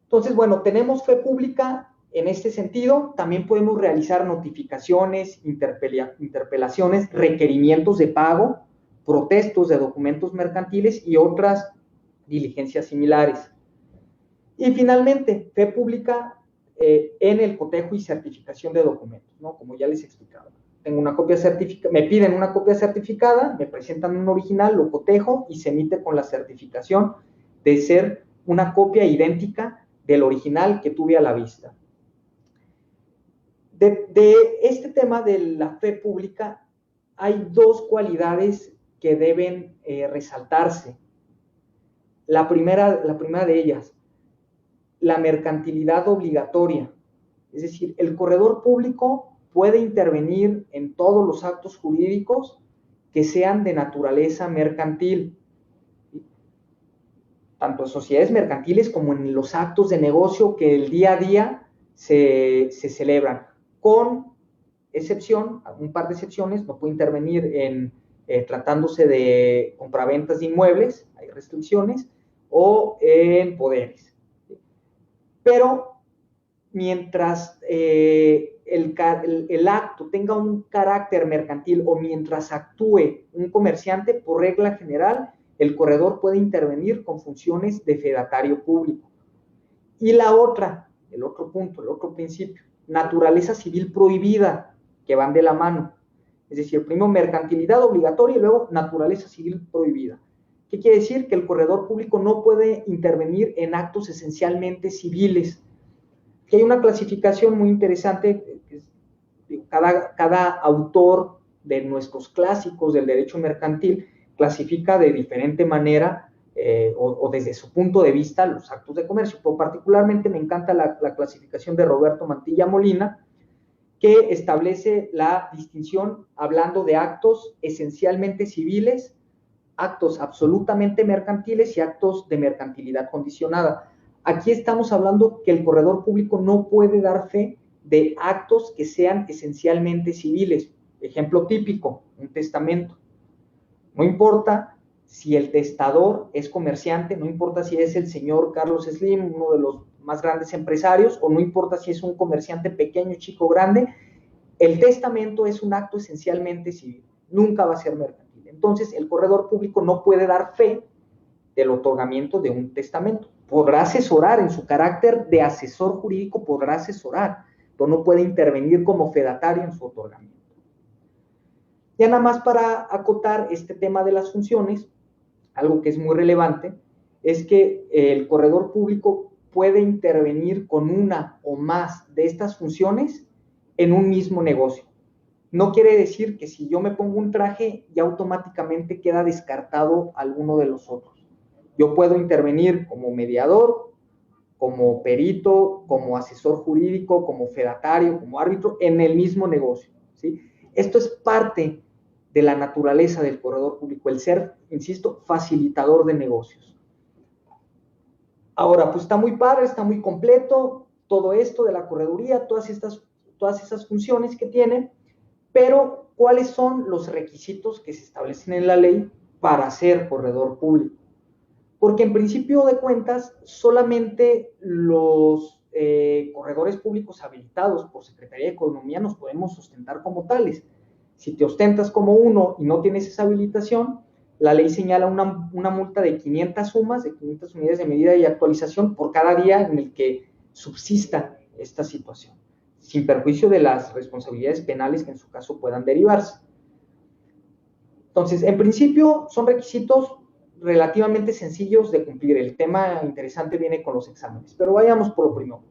[SPEAKER 3] Entonces, bueno, tenemos fe pública en este sentido. También podemos realizar notificaciones, interpelaciones, requerimientos de pago, protestos de documentos mercantiles y otras diligencias similares. Y finalmente, fe pública en el cotejo y certificación de documentos, ¿no? Como ya les explicaba. Tengo una copia certificada, me piden una copia certificada, me presentan un original, lo cotejo y se emite con la certificación de ser una copia idéntica del original que tuve a la vista. De este tema de la fe pública hay dos cualidades que deben resaltarse. La primera de ellas, la mercantilidad obligatoria. Es decir, el corredor público puede intervenir en todos los actos jurídicos que sean de naturaleza mercantil, tanto en sociedades mercantiles como en los actos de negocio que el día a día se celebran, con excepción, un par de excepciones. No puede intervenir en tratándose de compraventas de inmuebles, hay restricciones, o en poderes. Pero mientras el acto tenga un carácter mercantil o mientras actúe un comerciante, por regla general, el corredor puede intervenir con funciones de fedatario público. Y la otra, el otro punto, el otro principio, naturaleza civil prohibida, que van de la mano. Es decir, primero mercantilidad obligatoria y luego naturaleza civil prohibida. ¿Qué quiere decir? Que el corredor público no puede intervenir en actos esencialmente civiles. Que hay una clasificación muy interesante. Cada autor de nuestros clásicos del derecho mercantil clasifica de diferente manera o desde su punto de vista los actos de comercio. Pero particularmente me encanta la clasificación de Roberto Mantilla Molina, que establece la distinción hablando de actos esencialmente civiles, actos absolutamente mercantiles y actos de mercantilidad condicionada. Aquí estamos hablando que el corredor público no puede dar fe de actos que sean esencialmente civiles. Ejemplo típico, un testamento. No importa si el testador es comerciante, no importa si es el señor Carlos Slim, uno de los más grandes empresarios, o no importa si es un comerciante pequeño, chico, grande, el testamento es un acto esencialmente civil, nunca va a ser mercantil. Entonces, el corredor público no puede dar fe del otorgamiento de un testamento. Podrá asesorar en su carácter de asesor jurídico, podrá asesorar, pero no puede intervenir como fedatario en su otorgamiento. Ya nada más para acotar este tema de las funciones, algo que es muy relevante, es que el corredor público puede intervenir con una o más de estas funciones en un mismo negocio. No quiere decir que si yo me pongo un traje, ya automáticamente queda descartado alguno de los otros. Yo puedo intervenir como mediador, como perito, como asesor jurídico, como fedatario, como árbitro, en el mismo negocio, ¿sí? Esto es parte de la naturaleza del corredor público, el ser, insisto, facilitador de negocios. Ahora, pues está muy padre, está muy completo todo esto de la correduría, todas esas funciones que tiene, pero ¿cuáles son los requisitos que se establecen en la ley para ser corredor público? Porque en principio de cuentas, solamente los corredores públicos habilitados por Secretaría de Economía nos podemos sustentar como tales. Si te ostentas como uno y no tienes esa habilitación, la ley señala una multa de 500 sumas, de 500 unidades de medida y actualización por cada día en el que subsista esta situación, sin perjuicio de las responsabilidades penales que en su caso puedan derivarse. Entonces, en principio, son requisitos relativamente sencillos de cumplir. El tema interesante viene con los exámenes, pero vayamos por lo primero.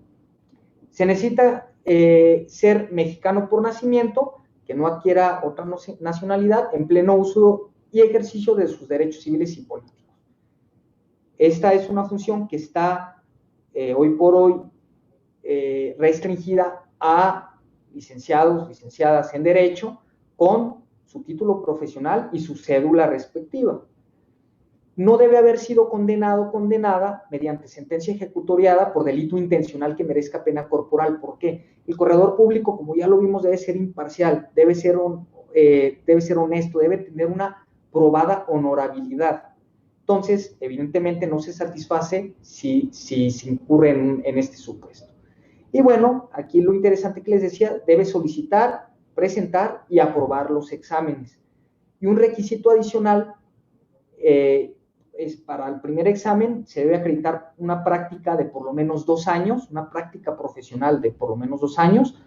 [SPEAKER 3] Se necesita ser mexicano por nacimiento, que no adquiera otra nacionalidad, en pleno uso y ejercicio de sus derechos civiles y políticos. Esta es una función que está hoy por hoy restringida a licenciados, licenciadas en Derecho, con su título profesional y su cédula respectiva. No debe haber sido condenado o condenada mediante sentencia ejecutoriada por delito intencional que merezca pena corporal. ¿Por qué? El corredor público, como ya lo vimos, debe ser imparcial, debe ser honesto, debe tener una probada honorabilidad. Entonces, evidentemente no se satisface si se incurre en este supuesto. Y bueno, aquí lo interesante que les decía, debe solicitar, presentar y aprobar los exámenes. Y un requisito adicional es para el primer examen se debe acreditar una práctica de por lo menos 2 años, una práctica profesional de por lo menos 2 años,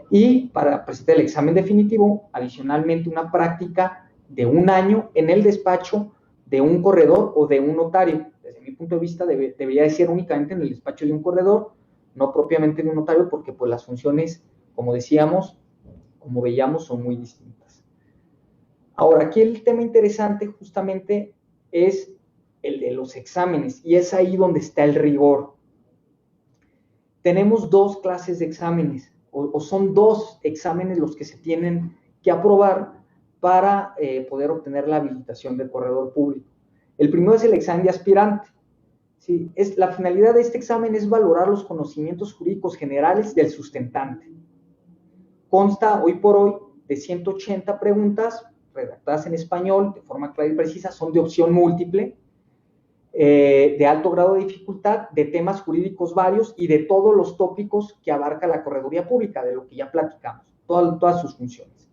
[SPEAKER 3] y para presentar el examen definitivo, adicionalmente una práctica de 1 año en el despacho de un corredor o de un notario. Desde mi punto de vista debería de ser únicamente en el despacho de un corredor, no propiamente de un notario, porque pues las funciones, como decíamos, como veíamos, son muy distintas. Ahora, aquí el tema interesante justamente es el de los exámenes, y es ahí donde está el rigor. Tenemos 2 clases de exámenes, o son 2 exámenes los que se tienen que aprobar para poder obtener la habilitación de corredor público. El primero es el examen de aspirante. ¿Sí? La finalidad de este examen es valorar los conocimientos jurídicos generales del sustentante. Consta hoy por hoy de 180 preguntas redactadas en español de forma clara y precisa, son de opción múltiple, de alto grado de dificultad, de temas jurídicos varios y de todos los tópicos que abarca la correduría pública, de lo que ya platicamos, todas sus funciones.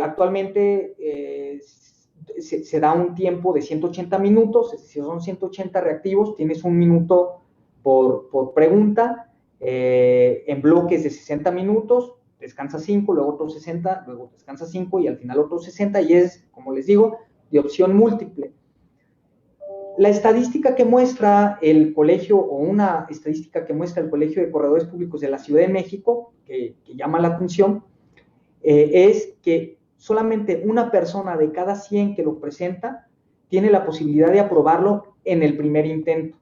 [SPEAKER 3] Actualmente se da un tiempo de 180 minutos, es decir, son 180 reactivos, tienes 1 minuto por pregunta, en bloques de 60 minutos, descansa 5, luego otros 60, luego descansa 5 y al final otros 60, y es, como les digo, de opción múltiple. La estadística que muestra el colegio, o una estadística que muestra el Colegio de Corredores Públicos de la Ciudad de México, que llama la atención, es que solamente una persona de cada 100 que lo presenta tiene la posibilidad de aprobarlo en el primer intento.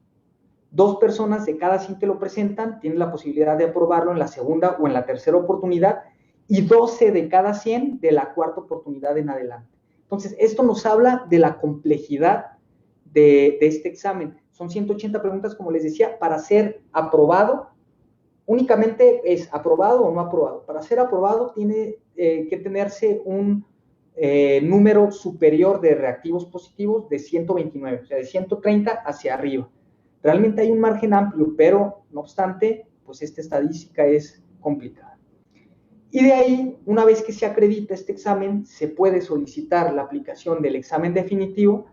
[SPEAKER 3] 2 personas de cada 100 que lo presentan tienen la posibilidad de aprobarlo en la segunda o en la tercera oportunidad, y 12 de cada 100 de la cuarta oportunidad en adelante. Entonces, esto nos habla de la complejidad de este examen. Son 180 preguntas, como les decía, para ser aprobado. Únicamente es aprobado o no aprobado. Para ser aprobado tiene que tenerse un número superior de reactivos positivos de 129, o sea, de 130 hacia arriba. Realmente hay un margen amplio, pero no obstante, pues esta estadística es complicada. Y de ahí, una vez que se acredita este examen, se puede solicitar la aplicación del examen definitivo,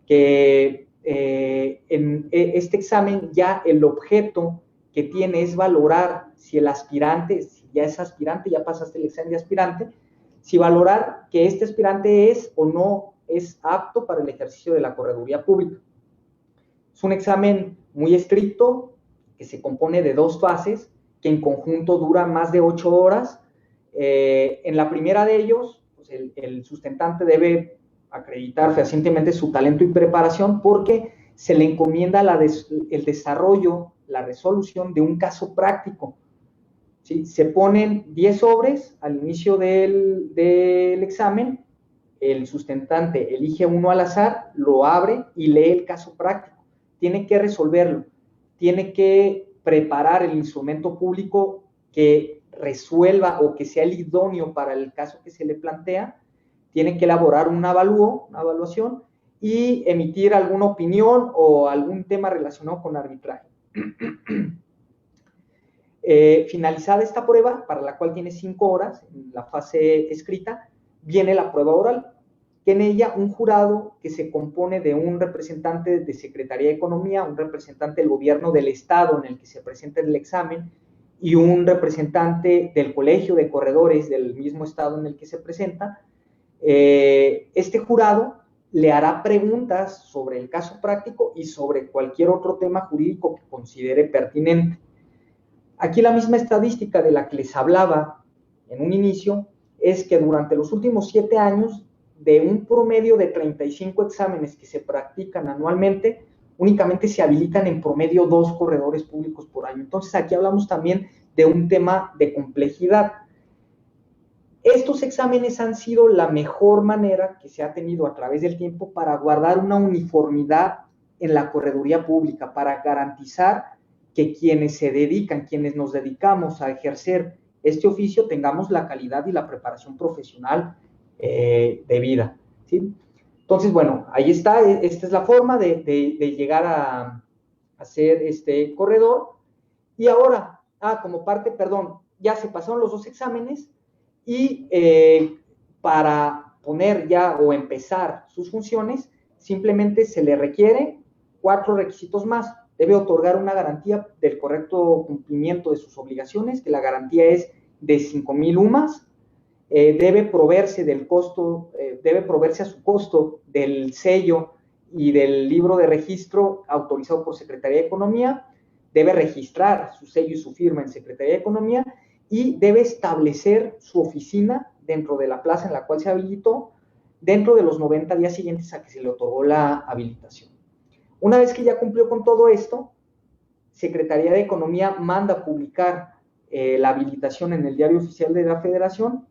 [SPEAKER 3] que en este examen ya el objeto que tiene es valorar si el aspirante, si ya es aspirante, ya pasaste el examen de aspirante, si valorar que este aspirante es o no es apto para el ejercicio de la correduría pública. Es un examen muy estricto, que se compone de 2 fases, que en conjunto dura más de 8 horas. En la primera de ellos, pues el sustentante debe acreditar fehacientemente su talento y preparación, porque se le encomienda el desarrollo, la resolución de un caso práctico. ¿sí? Se ponen 10 sobres al inicio del examen, el sustentante elige uno al azar, lo abre y lee el caso práctico. Tiene que resolverlo, tiene que preparar el instrumento público que resuelva o que sea el idóneo para el caso que se le plantea, tiene que elaborar una evaluación y emitir alguna opinión o algún tema relacionado con arbitraje. Finalizada esta prueba, para la cual tiene 5 horas, en la fase escrita, viene la prueba oral, que en ella un jurado que se compone de un representante de Secretaría de Economía, un representante del gobierno del estado en el que se presenta el examen y un representante del colegio de corredores del mismo estado en el que se presenta. Este jurado le hará preguntas sobre el caso práctico y sobre cualquier otro tema jurídico que considere pertinente. Aquí la misma estadística de la que les hablaba en un inicio es que durante los últimos 7 años, de un promedio de 35 exámenes que se practican anualmente, únicamente se habilitan en promedio 2 corredores públicos por año. Entonces aquí hablamos también de un tema de complejidad. Estos exámenes han sido la mejor manera que se ha tenido a través del tiempo para guardar una uniformidad en la correduría pública, para garantizar que quienes se dedican, quienes nos dedicamos a ejercer este oficio, tengamos la calidad y la preparación profesional debida, ¿sí? Entonces, bueno, ahí está, esta es la forma de llegar a ser este corredor. Y ahora, como parte, perdón, ya se pasaron los 2 exámenes y para poner ya o empezar sus funciones, simplemente se le requiere 4 requisitos más. Debe otorgar una garantía del correcto cumplimiento de sus obligaciones, que la garantía es de 5,000 UMAS. Debe proveerse a su costo del sello y del libro de registro autorizado por Secretaría de Economía, debe registrar su sello y su firma en Secretaría de Economía y debe establecer su oficina dentro de la plaza en la cual se habilitó dentro de los 90 días siguientes a que se le otorgó la habilitación. Una vez que ya cumplió con todo esto, Secretaría de Economía manda a publicar la habilitación en el Diario Oficial de la Federación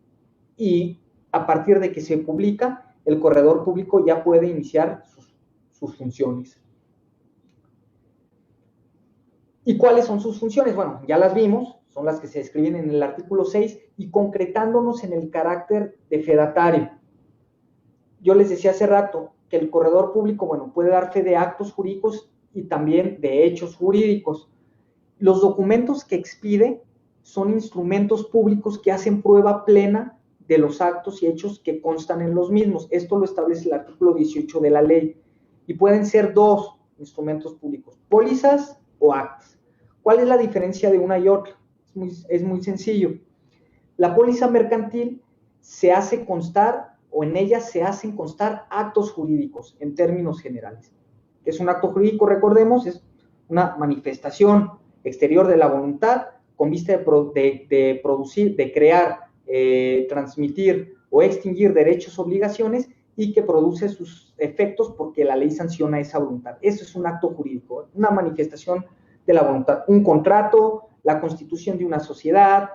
[SPEAKER 3] y a partir de que se publica, el corredor público ya puede iniciar sus funciones. ¿Y cuáles son sus funciones? Bueno, ya las vimos, son las que se describen en el artículo 6 y concretándonos en el carácter de fedatario. Yo les decía hace rato que el corredor público, bueno, puede dar fe de actos jurídicos y también de hechos jurídicos. Los documentos que expide son instrumentos públicos que hacen prueba plena de los actos y hechos que constan en los mismos. Esto lo establece el artículo 18 de la ley. Y pueden ser 2 instrumentos públicos, pólizas o actas. ¿Cuál es la diferencia de una y otra? Es muy sencillo. La póliza mercantil se hace constar, o en ella se hacen constar actos jurídicos en términos generales. ¿Qué es un acto jurídico? Recordemos, es una manifestación exterior de la voluntad con vista de producir, de crear, transmitir o extinguir derechos o obligaciones y que produce sus efectos porque la ley sanciona esa voluntad. Eso es un acto jurídico, una manifestación de la voluntad. Un contrato, la constitución de una sociedad,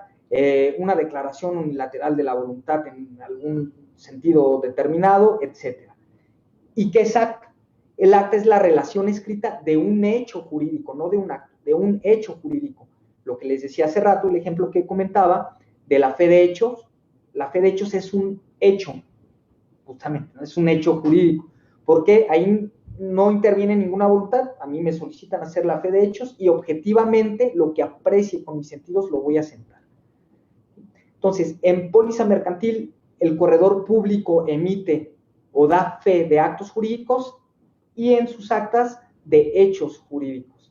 [SPEAKER 3] una declaración unilateral de la voluntad en algún sentido determinado, etc. ¿Y qué es acta? El acta es la relación escrita de un hecho jurídico, no de un acto, de un hecho jurídico. Lo que les decía hace rato, el ejemplo que comentaba de la fe de hechos, la fe de hechos es un hecho, justamente, ¿no? Es un hecho jurídico, porque ahí no interviene ninguna voluntad, a mí me solicitan hacer la fe de hechos y objetivamente lo que aprecie con mis sentidos lo voy a sentar. Entonces, en póliza mercantil, el corredor público emite o da fe de actos jurídicos y en sus actas de hechos jurídicos.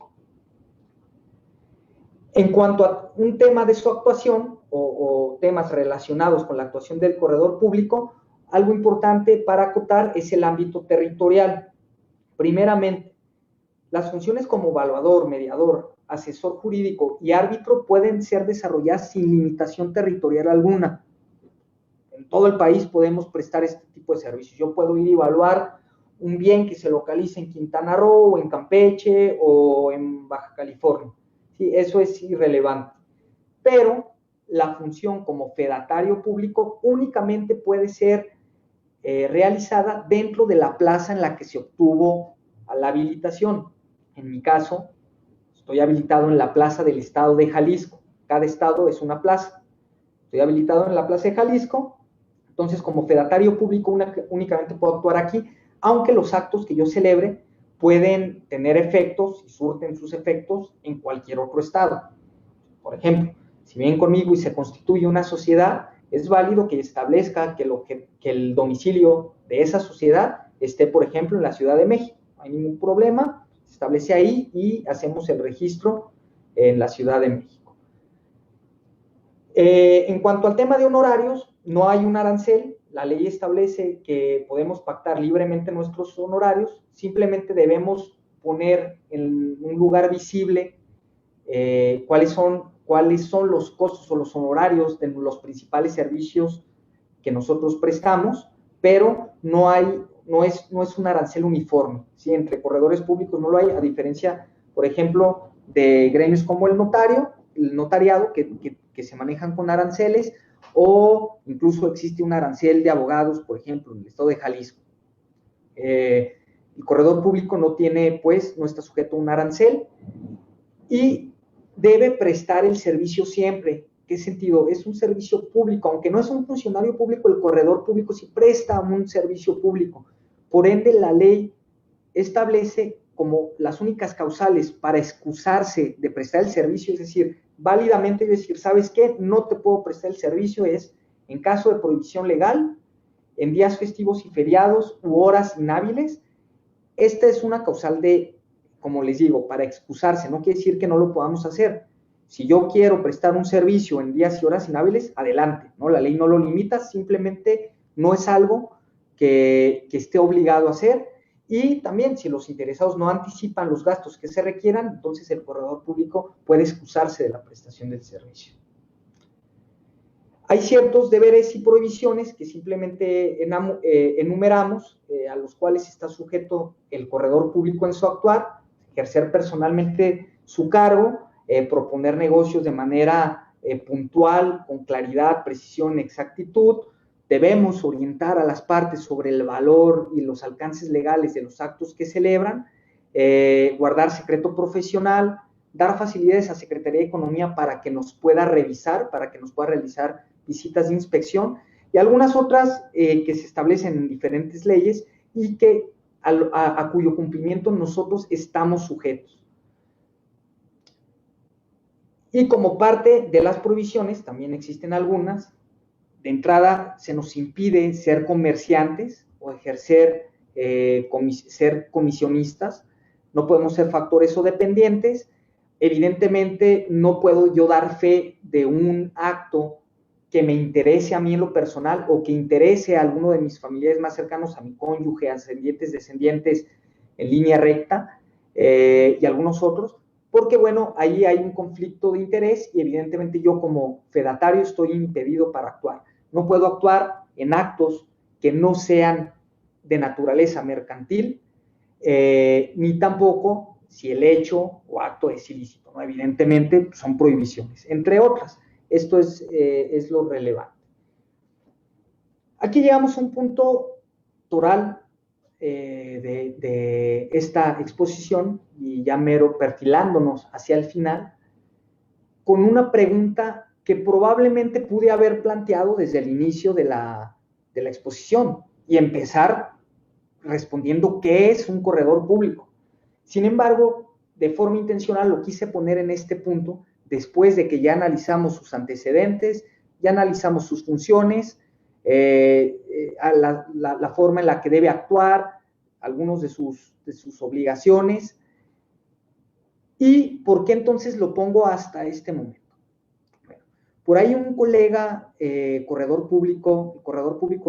[SPEAKER 3] En cuanto a un tema de su actuación o temas relacionados con la actuación del corredor público, algo importante para acotar es el ámbito territorial. Primeramente, las funciones como evaluador, mediador, asesor jurídico y árbitro pueden ser desarrolladas sin limitación territorial alguna. En todo el país podemos prestar este tipo de servicios. Yo puedo ir a evaluar un bien que se localiza en Quintana Roo, o en Campeche o en Baja California. Sí, eso es irrelevante. Pero la función como fedatario público únicamente puede ser realizada dentro de la plaza en la que se obtuvo la habilitación. En mi caso, estoy habilitado en la plaza del estado de Jalisco. Cada estado es una plaza. Estoy habilitado en la plaza de Jalisco, entonces como fedatario público únicamente puedo actuar aquí, aunque los actos que yo celebre pueden tener efectos y surten sus efectos en cualquier otro estado. Por ejemplo, si vienen conmigo y se constituye una sociedad, es válido que establezca que el domicilio de esa sociedad esté, por ejemplo, en la Ciudad de México. No hay ningún problema, se establece ahí y hacemos el registro en la Ciudad de México. En cuanto al tema de honorarios, no hay un arancel. La ley establece que podemos pactar libremente nuestros honorarios, simplemente debemos poner en un lugar visible cuáles son los costos o los honorarios de los principales servicios que nosotros prestamos, pero no es un arancel uniforme, ¿sí? Entre corredores públicos no lo hay, a diferencia, por ejemplo, de gremios como el notariado, que se manejan con aranceles, o incluso existe un arancel de abogados, por ejemplo, en el estado de Jalisco. El corredor público no está sujeto a un arancel y debe prestar el servicio siempre. ¿Qué sentido? Es un servicio público, aunque no es un funcionario público, el corredor público sí presta un servicio público. Por ende, la ley establece como las únicas causales para excusarse de prestar el servicio, es decir, válidamente decir, ¿sabes qué? No te puedo prestar el servicio, es en caso de prohibición legal, en días festivos y feriados u horas inhábiles. Esta es una causal como les digo, para excusarse, no quiere decir que no lo podamos hacer. Si yo quiero prestar un servicio en días y horas inhábiles, adelante, ¿no? La ley no lo limita, simplemente no es algo que esté obligado a hacer. Y también, si los interesados no anticipan los gastos que se requieran, entonces el corredor público puede excusarse de la prestación del servicio. Hay ciertos deberes y prohibiciones que simplemente enumeramos, a los cuales está sujeto el corredor público en su actuar: ejercer personalmente su cargo, proponer negocios de manera puntual, con claridad, precisión, exactitud. Debemos orientar a las partes sobre el valor y los alcances legales de los actos que celebran, guardar secreto profesional, dar facilidades a Secretaría de Economía para que nos pueda revisar, para que nos pueda realizar visitas de inspección, y algunas otras que se establecen en diferentes leyes y que a cuyo cumplimiento nosotros estamos sujetos. Y como parte de las prohibiciones, también existen algunas. De entrada, se nos impide ser comerciantes o ejercer, ser comisionistas. No podemos ser factores o dependientes. Evidentemente, no puedo yo dar fe de un acto que me interese a mí en lo personal o que interese a alguno de mis familiares más cercanos, a mi cónyuge, ascendientes, descendientes en línea recta, y algunos otros, porque bueno, ahí hay un conflicto de interés y evidentemente yo como fedatario estoy impedido para actuar. No puedo actuar en actos que no sean de naturaleza mercantil, ni tampoco si el hecho o acto es ilícito, ¿no? Evidentemente son prohibiciones, entre otras. Esto es lo relevante. Aquí llegamos a un punto toral de esta exposición, y ya mero perfilándonos hacia el final, con una pregunta que probablemente pude haber planteado desde el inicio de la exposición y empezar respondiendo qué es un corredor público. Sin embargo, de forma intencional lo quise poner en este punto después de que ya analizamos sus antecedentes, ya analizamos sus funciones, la forma en la que debe actuar, algunos de sus obligaciones, y por qué entonces lo pongo hasta este momento. Bueno, por ahí un colega, corredor público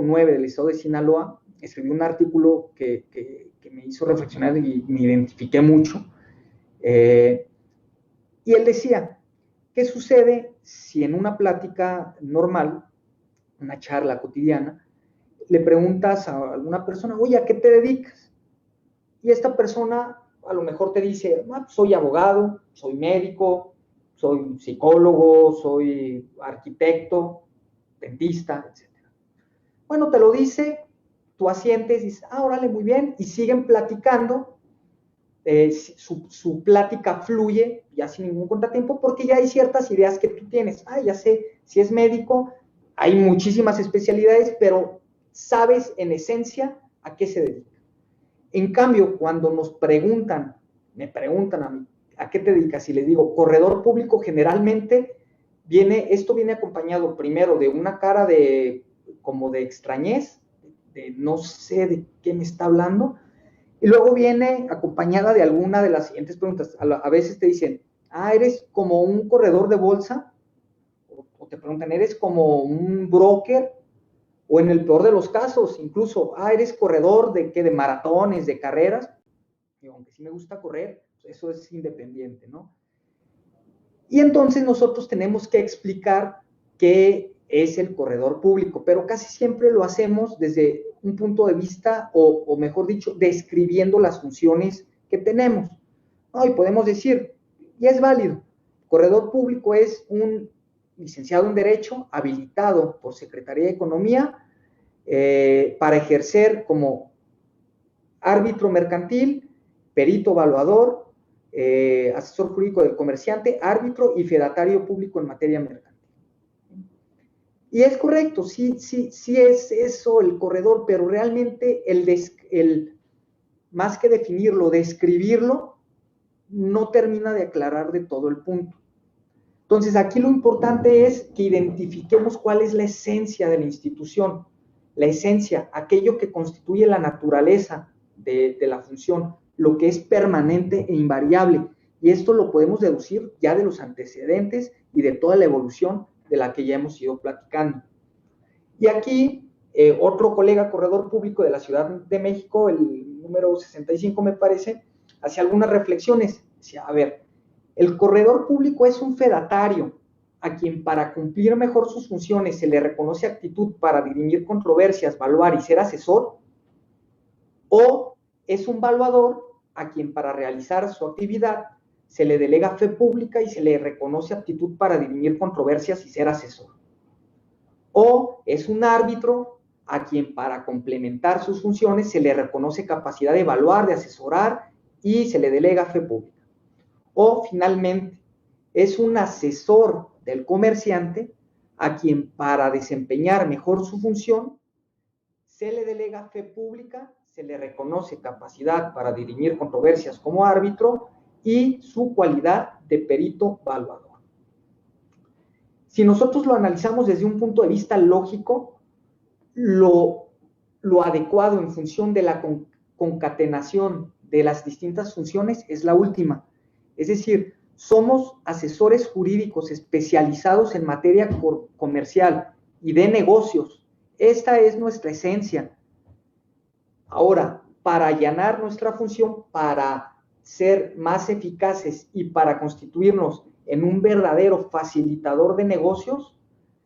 [SPEAKER 3] 9 del estado de Sinaloa, escribió un artículo que me hizo reflexionar y me identifiqué mucho, y él decía: ¿qué sucede si en una plática normal, una charla cotidiana, le preguntas a alguna persona, oye, ¿a qué te dedicas? Y esta persona a lo mejor te dice, soy abogado, soy médico, soy psicólogo, soy arquitecto, dentista, etc. Bueno, te lo dice, tú asientes y dices, órale, muy bien, y siguen platicando, su plática fluye ya sin ningún contratiempo porque ya hay ciertas ideas que tú tienes. Ya sé, si es médico, hay muchísimas especialidades, pero sabes en esencia a qué se dedica. En cambio, cuando me preguntan a mí, ¿a qué te dedicas? Y les digo, corredor público, generalmente esto viene acompañado primero de una cara como de extrañez, de no sé de qué me está hablando, y luego viene acompañada de alguna de las siguientes preguntas. A veces te dicen, ¿eres como un corredor de bolsa? O te preguntan, ¿eres como un broker? O en el peor de los casos, incluso, ¿eres corredor de maratones, de carreras? Y aunque sí me gusta correr, eso es independiente, ¿no? Y entonces nosotros tenemos que explicar qué es el corredor público, pero casi siempre lo hacemos desde un punto de vista, o mejor dicho, describiendo las funciones que tenemos. Y podemos decir, y es válido, corredor público es un licenciado en Derecho habilitado por Secretaría de Economía para ejercer como árbitro mercantil, perito evaluador, asesor jurídico del comerciante, árbitro y fedatario público en materia mercantil. Y es correcto, sí es eso el corredor, pero realmente más que definirlo, describirlo, no termina de aclarar de todo el punto. Entonces, aquí lo importante es que identifiquemos cuál es la esencia de la institución, la esencia, aquello que constituye la naturaleza de la función, lo que es permanente e invariable. Y esto lo podemos deducir ya de los antecedentes y de toda la evolución de la que ya hemos ido platicando. Y aquí, otro colega corredor público de la Ciudad de México, el número 65 me parece, hacía algunas reflexiones. Decía, a ver, el corredor público es un fedatario a quien para cumplir mejor sus funciones se le reconoce aptitud para dirimir controversias, evaluar y ser asesor, o es un evaluador a quien para realizar su actividad se le delega fe pública y se le reconoce aptitud para dirimir controversias y ser asesor. O es un árbitro a quien para complementar sus funciones se le reconoce capacidad de evaluar, de asesorar y se le delega fe pública. O finalmente es un asesor del comerciante a quien para desempeñar mejor su función se le delega fe pública, se le reconoce capacidad para dirimir controversias como árbitro y su cualidad de perito evaluador. Si nosotros lo analizamos desde un punto de vista lógico, lo adecuado en función de la concatenación de las distintas funciones es la última. Es decir, somos asesores jurídicos especializados en materia comercial y de negocios. Esta es nuestra esencia. Ahora, para allanar nuestra función, para ser más eficaces y para constituirnos en un verdadero facilitador de negocios,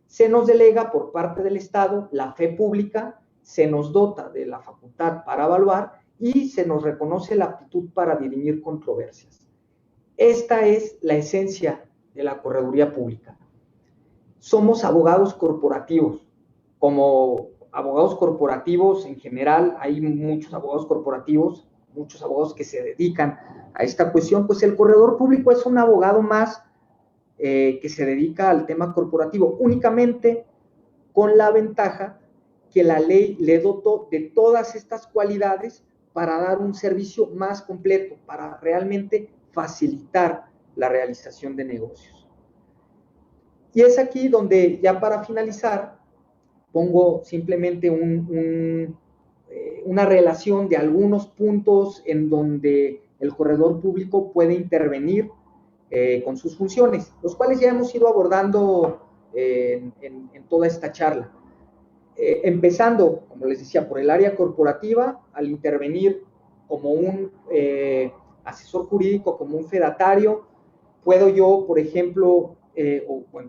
[SPEAKER 3] se nos delega por parte del Estado la fe pública, se nos dota de la facultad para evaluar y se nos reconoce la aptitud para dirimir controversias. Esta es la esencia de la correduría pública. Somos abogados corporativos. Como abogados corporativos en general, hay muchos abogados corporativos, muchos abogados que se dedican a esta cuestión, pues el corredor público es un abogado más que se dedica al tema corporativo, únicamente con la ventaja que la ley le dotó de todas estas cualidades para dar un servicio más completo, para realmente facilitar la realización de negocios. Y es aquí donde, ya para finalizar, pongo simplemente una relación de algunos puntos en donde el corredor público puede intervenir con sus funciones, los cuales ya hemos ido abordando en toda esta charla. Empezando, como les decía, por el área corporativa, al intervenir como un asesor jurídico, como un fedatario, puedo yo, por ejemplo,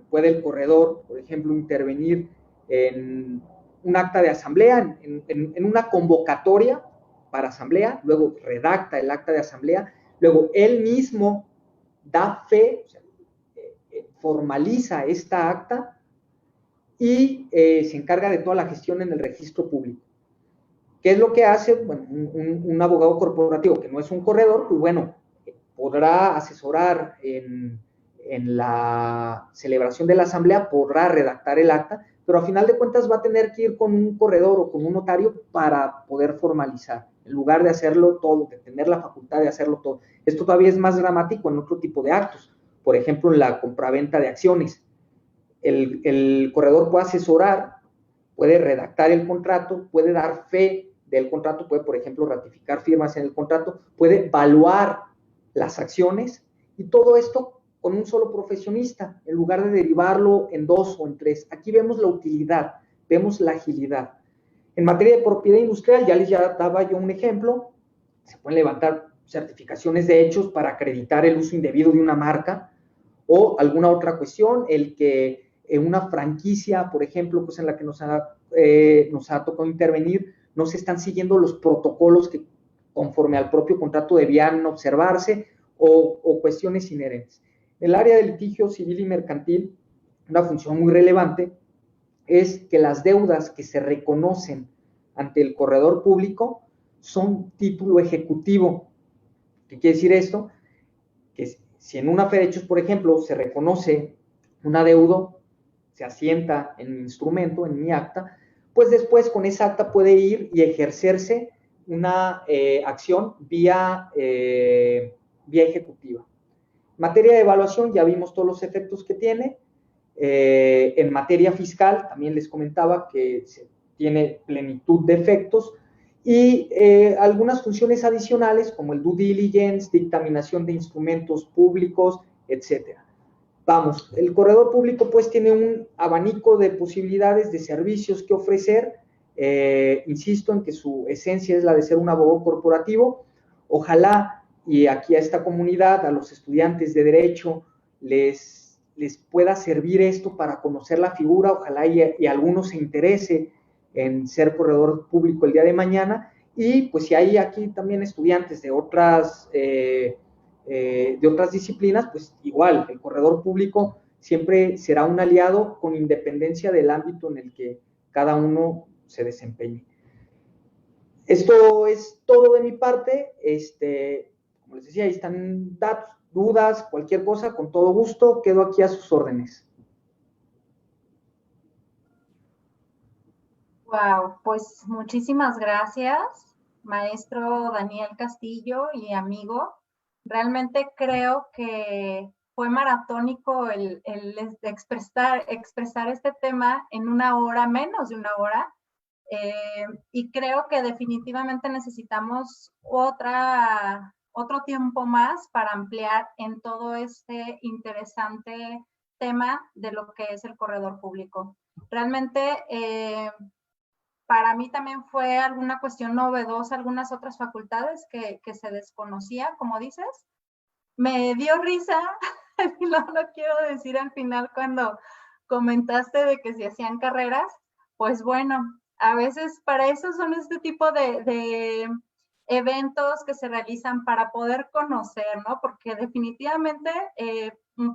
[SPEAKER 3] puede el corredor, por ejemplo, intervenir en un acta de asamblea, en una convocatoria para asamblea, luego redacta el acta de asamblea, luego él mismo da fe, o sea, formaliza esta acta y se encarga de toda la gestión en el registro público. ¿Qué es lo que hace? Bueno, un abogado corporativo que no es un corredor, pues bueno, podrá asesorar en la celebración de la asamblea, podrá redactar el acta, pero a final de cuentas va a tener que ir con un corredor o con un notario para poder formalizar, en lugar de hacerlo todo, de tener la facultad de hacerlo todo. Esto todavía es más dramático en otro tipo de actos, por ejemplo, en la compraventa de acciones. El corredor puede asesorar, puede redactar el contrato, puede dar fe del contrato, puede, por ejemplo, ratificar firmas en el contrato, puede evaluar las acciones y todo esto con un solo profesionista, en lugar de derivarlo en 2 o en 3. Aquí vemos la utilidad, vemos la agilidad. En materia de propiedad industrial, ya daba yo un ejemplo, se pueden levantar certificaciones de hechos para acreditar el uso indebido de una marca o alguna otra cuestión, el que en una franquicia, por ejemplo, pues en la que nos ha tocado intervenir, no se están siguiendo los protocolos que conforme al propio contrato debían observarse o cuestiones inherentes. En el área de litigio civil y mercantil, una función muy relevante es que las deudas que se reconocen ante el corredor público son título ejecutivo. ¿Qué quiere decir esto? Que si en una fe de hechos, por ejemplo, se reconoce un adeudo, se asienta en mi instrumento, en mi acta, pues después con esa acta puede ir y ejercerse una acción vía ejecutiva. En materia de evaluación ya vimos todos los efectos que tiene. En materia fiscal también les comentaba que tiene plenitud de efectos y algunas funciones adicionales como el due diligence, dictaminación de instrumentos públicos, etcétera. Vamos, el corredor público pues tiene un abanico de posibilidades de servicios que ofrecer. Insisto en que su esencia es la de ser un abogado corporativo. Ojalá, y aquí a esta comunidad, a los estudiantes de Derecho, les pueda servir esto para conocer la figura. Ojalá y alguno se interese en ser corredor público el día de mañana. Y pues si hay aquí también estudiantes de otras disciplinas, pues igual, el corredor público siempre será un aliado con independencia del ámbito en el que cada uno se desempeñe. Esto es todo de mi parte. Como les decía, ahí están datos, dudas, cualquier cosa, con todo gusto, quedo aquí a sus órdenes.
[SPEAKER 2] Wow, pues muchísimas gracias, maestro Daniel Castillo y amigo. Realmente creo que fue maratónico el expresar este tema en una hora, menos de una hora. Y creo que definitivamente necesitamos otro tiempo más para ampliar en todo este interesante tema de lo que es el corredor público. Realmente, para mí también fue alguna cuestión novedosa, algunas otras facultades que se desconocía, como dices. Me dio risa, y no lo quiero decir al final cuando comentaste de que se hacían carreras, pues bueno, a veces para eso son este tipo de eventos que se realizan para poder conocer, ¿no? Porque definitivamente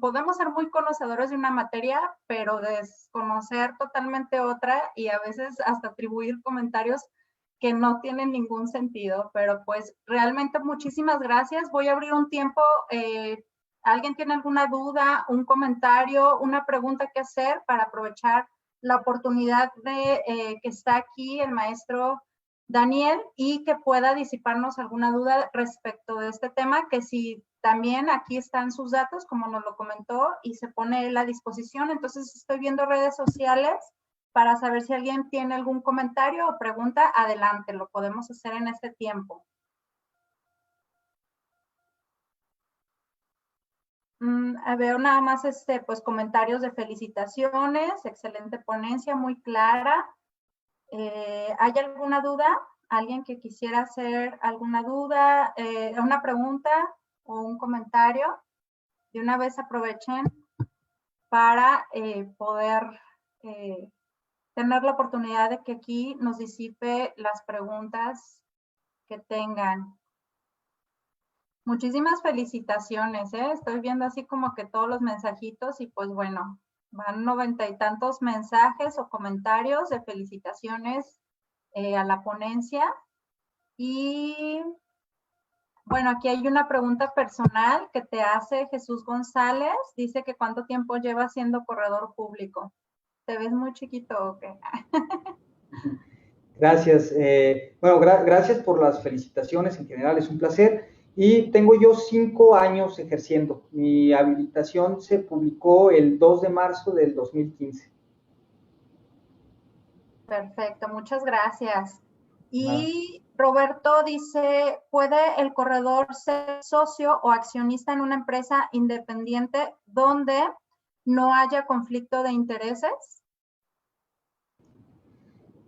[SPEAKER 2] podemos ser muy conocedores de una materia, pero desconocer totalmente otra y a veces hasta atribuir comentarios que no tienen ningún sentido, pero pues realmente muchísimas gracias. Voy a abrir un tiempo. ¿Alguien tiene alguna duda, un comentario, una pregunta que hacer para aprovechar la oportunidad de que está aquí el maestro Daniel y que pueda disiparnos alguna duda respecto de este tema, que si también aquí están sus datos, como nos lo comentó, y se pone él a disposición? Entonces estoy viendo redes sociales para saber si alguien tiene algún comentario o pregunta. Adelante, lo podemos hacer en este tiempo. Veo nada más pues comentarios de felicitaciones, excelente ponencia, muy clara. ¿Hay alguna duda? ¿Alguien que quisiera hacer alguna duda, una pregunta o un comentario? De una vez aprovechen para poder tener la oportunidad de que aquí nos disipe las preguntas que tengan.
[SPEAKER 4] Muchísimas felicitaciones, ¿eh? Estoy viendo así como que todos los mensajitos y pues bueno, van 90 y tantos mensajes o comentarios de felicitaciones a la ponencia. Y bueno, aquí hay una pregunta personal que te hace Jesús González. Dice que ¿cuánto tiempo llevas siendo corredor público? ¿Te ves muy chiquito o qué?
[SPEAKER 3] Gracias. Bueno, gracias por las felicitaciones. En general es un placer. Y tengo yo 5 años ejerciendo. Mi habilitación se publicó el 2 de marzo del 2015.
[SPEAKER 4] Perfecto, muchas gracias. Y Roberto dice, ¿puede el corredor ser socio o accionista en una empresa independiente donde no haya conflicto de intereses?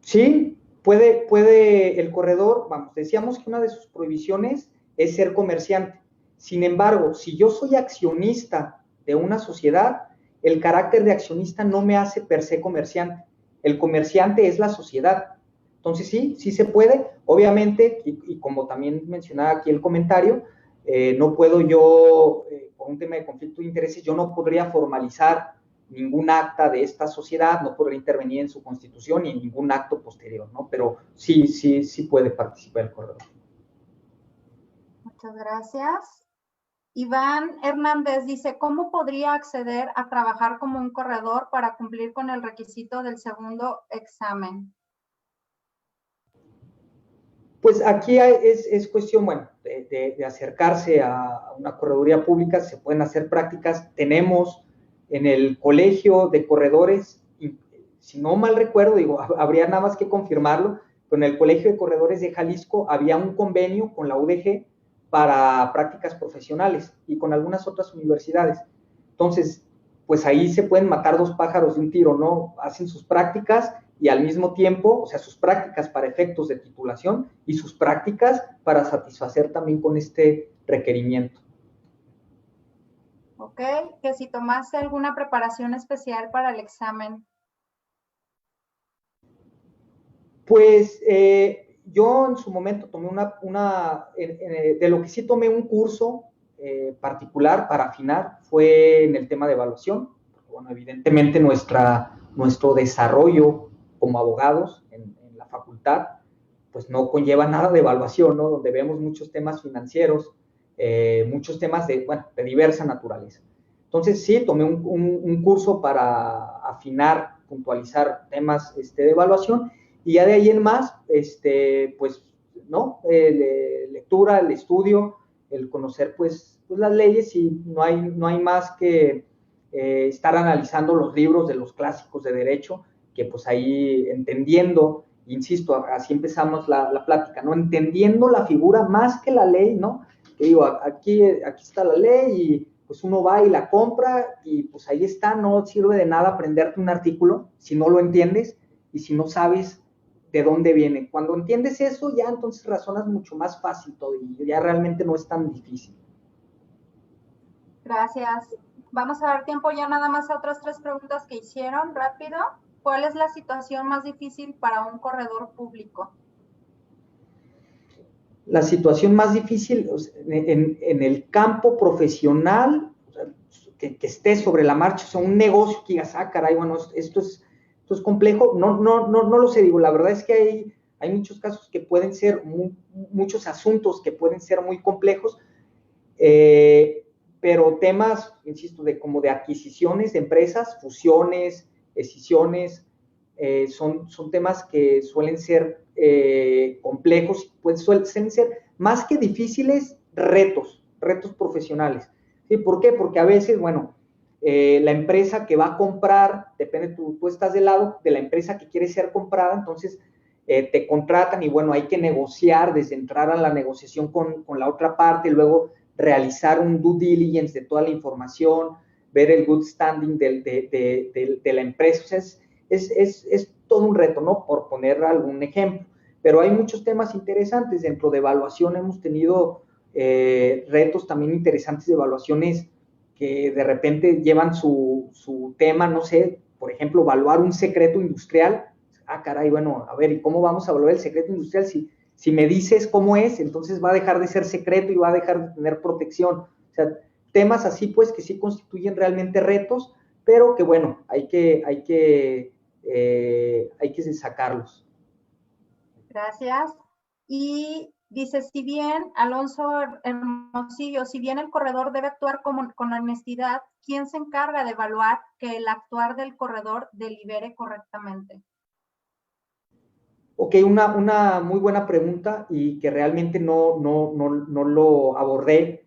[SPEAKER 3] Sí, puede el corredor, vamos, decíamos que una de sus prohibiciones es ser comerciante. Sin embargo, si yo soy accionista de una sociedad, el carácter de accionista no me hace per se comerciante. El comerciante es la sociedad. Entonces sí se puede. Obviamente, y como también mencionaba aquí el comentario, no puedo yo, por un tema de conflicto de intereses, yo no podría formalizar ningún acta de esta sociedad, no podrá intervenir en su constitución ni en ningún acto posterior, ¿no? Pero sí puede participar el corredor.
[SPEAKER 4] Muchas gracias. Iván Hernández dice, ¿cómo podría acceder a trabajar como un corredor para cumplir con el requisito del segundo examen?
[SPEAKER 3] Pues aquí es cuestión, bueno, de acercarse a una correduría pública, se pueden hacer prácticas. Tenemos en el colegio de corredores, y, si no mal recuerdo, digo, habría nada más que confirmarlo, pero en el colegio de corredores de Jalisco había un convenio con la UDG para prácticas profesionales y con algunas otras universidades. Entonces, pues ahí se pueden matar 2 pájaros de un tiro, ¿no? Hacen sus prácticas y al mismo tiempo, o sea, sus prácticas para efectos de titulación y sus prácticas para satisfacer también con este requerimiento.
[SPEAKER 4] Ok, que si tomaste alguna preparación especial para el examen.
[SPEAKER 3] Pues yo en su momento tomé de lo que sí tomé un curso particular para afinar fue en el tema de evaluación. Bueno, evidentemente nuestro desarrollo como abogados en la facultad, pues no conlleva nada de evaluación, ¿no? Donde vemos muchos temas financieros, muchos temas de diversa naturaleza. Entonces sí, tomé un curso para afinar, puntualizar temas de evaluación y ya de ahí en más, pues, ¿no? Lectura, el estudio, el conocer, pues las leyes y no hay más que estar analizando los libros de los clásicos de derecho, que pues ahí entendiendo, insisto, así empezamos la plática, ¿no? Entendiendo la figura más que la ley, ¿no? Que digo, aquí está la ley y pues uno va y la compra y pues ahí está, no sirve de nada aprenderte un artículo si no lo entiendes y si no sabes de dónde viene. Cuando entiendes eso, ya entonces razonas mucho más fácil todo y ya realmente no es tan difícil.
[SPEAKER 4] Gracias. Vamos a dar tiempo ya nada más a otras 3 preguntas que hicieron, rápido. ¿Cuál es la situación más difícil para un corredor público?
[SPEAKER 3] La situación más difícil en el campo profesional, o sea, que esté sobre la marcha, o sea, un negocio que digas, caray, bueno, esto es complejo, no lo sé, digo, la verdad es que hay muchos casos que pueden ser, muchos asuntos que pueden ser muy complejos, pero temas, insisto, como de adquisiciones de empresas, fusiones, escisiones, son temas que suelen ser complejos, pues suelen ser más que difíciles, retos profesionales. ¿Sí? ¿Por qué? Porque a veces, bueno, la empresa que va a comprar, depende, tú estás del lado de la empresa que quiere ser comprada, entonces te contratan y bueno, hay que negociar, desde entrar a la negociación con la otra parte, luego realizar un due diligence de toda la información, ver el good standing de la empresa, o sea, es todo un reto, ¿no? Por poner algún ejemplo. Pero hay muchos temas interesantes. Dentro de evaluación hemos tenido retos también interesantes de evaluaciones que de repente llevan su tema, no sé, por ejemplo, evaluar un secreto industrial. Caray, bueno, a ver, ¿y cómo vamos a evaluar el secreto industrial Si me dices cómo es, entonces va a dejar de ser secreto y va a dejar de tener protección. O sea, temas así pues que sí constituyen realmente retos, pero que bueno, hay que sacarlos.
[SPEAKER 4] Gracias. Y dice, si bien, Alonso Hermosillo, si bien el corredor debe actuar con honestidad, ¿quién se encarga de evaluar que el actuar del corredor delibere correctamente?
[SPEAKER 3] Ok, una muy buena pregunta y que realmente no lo abordé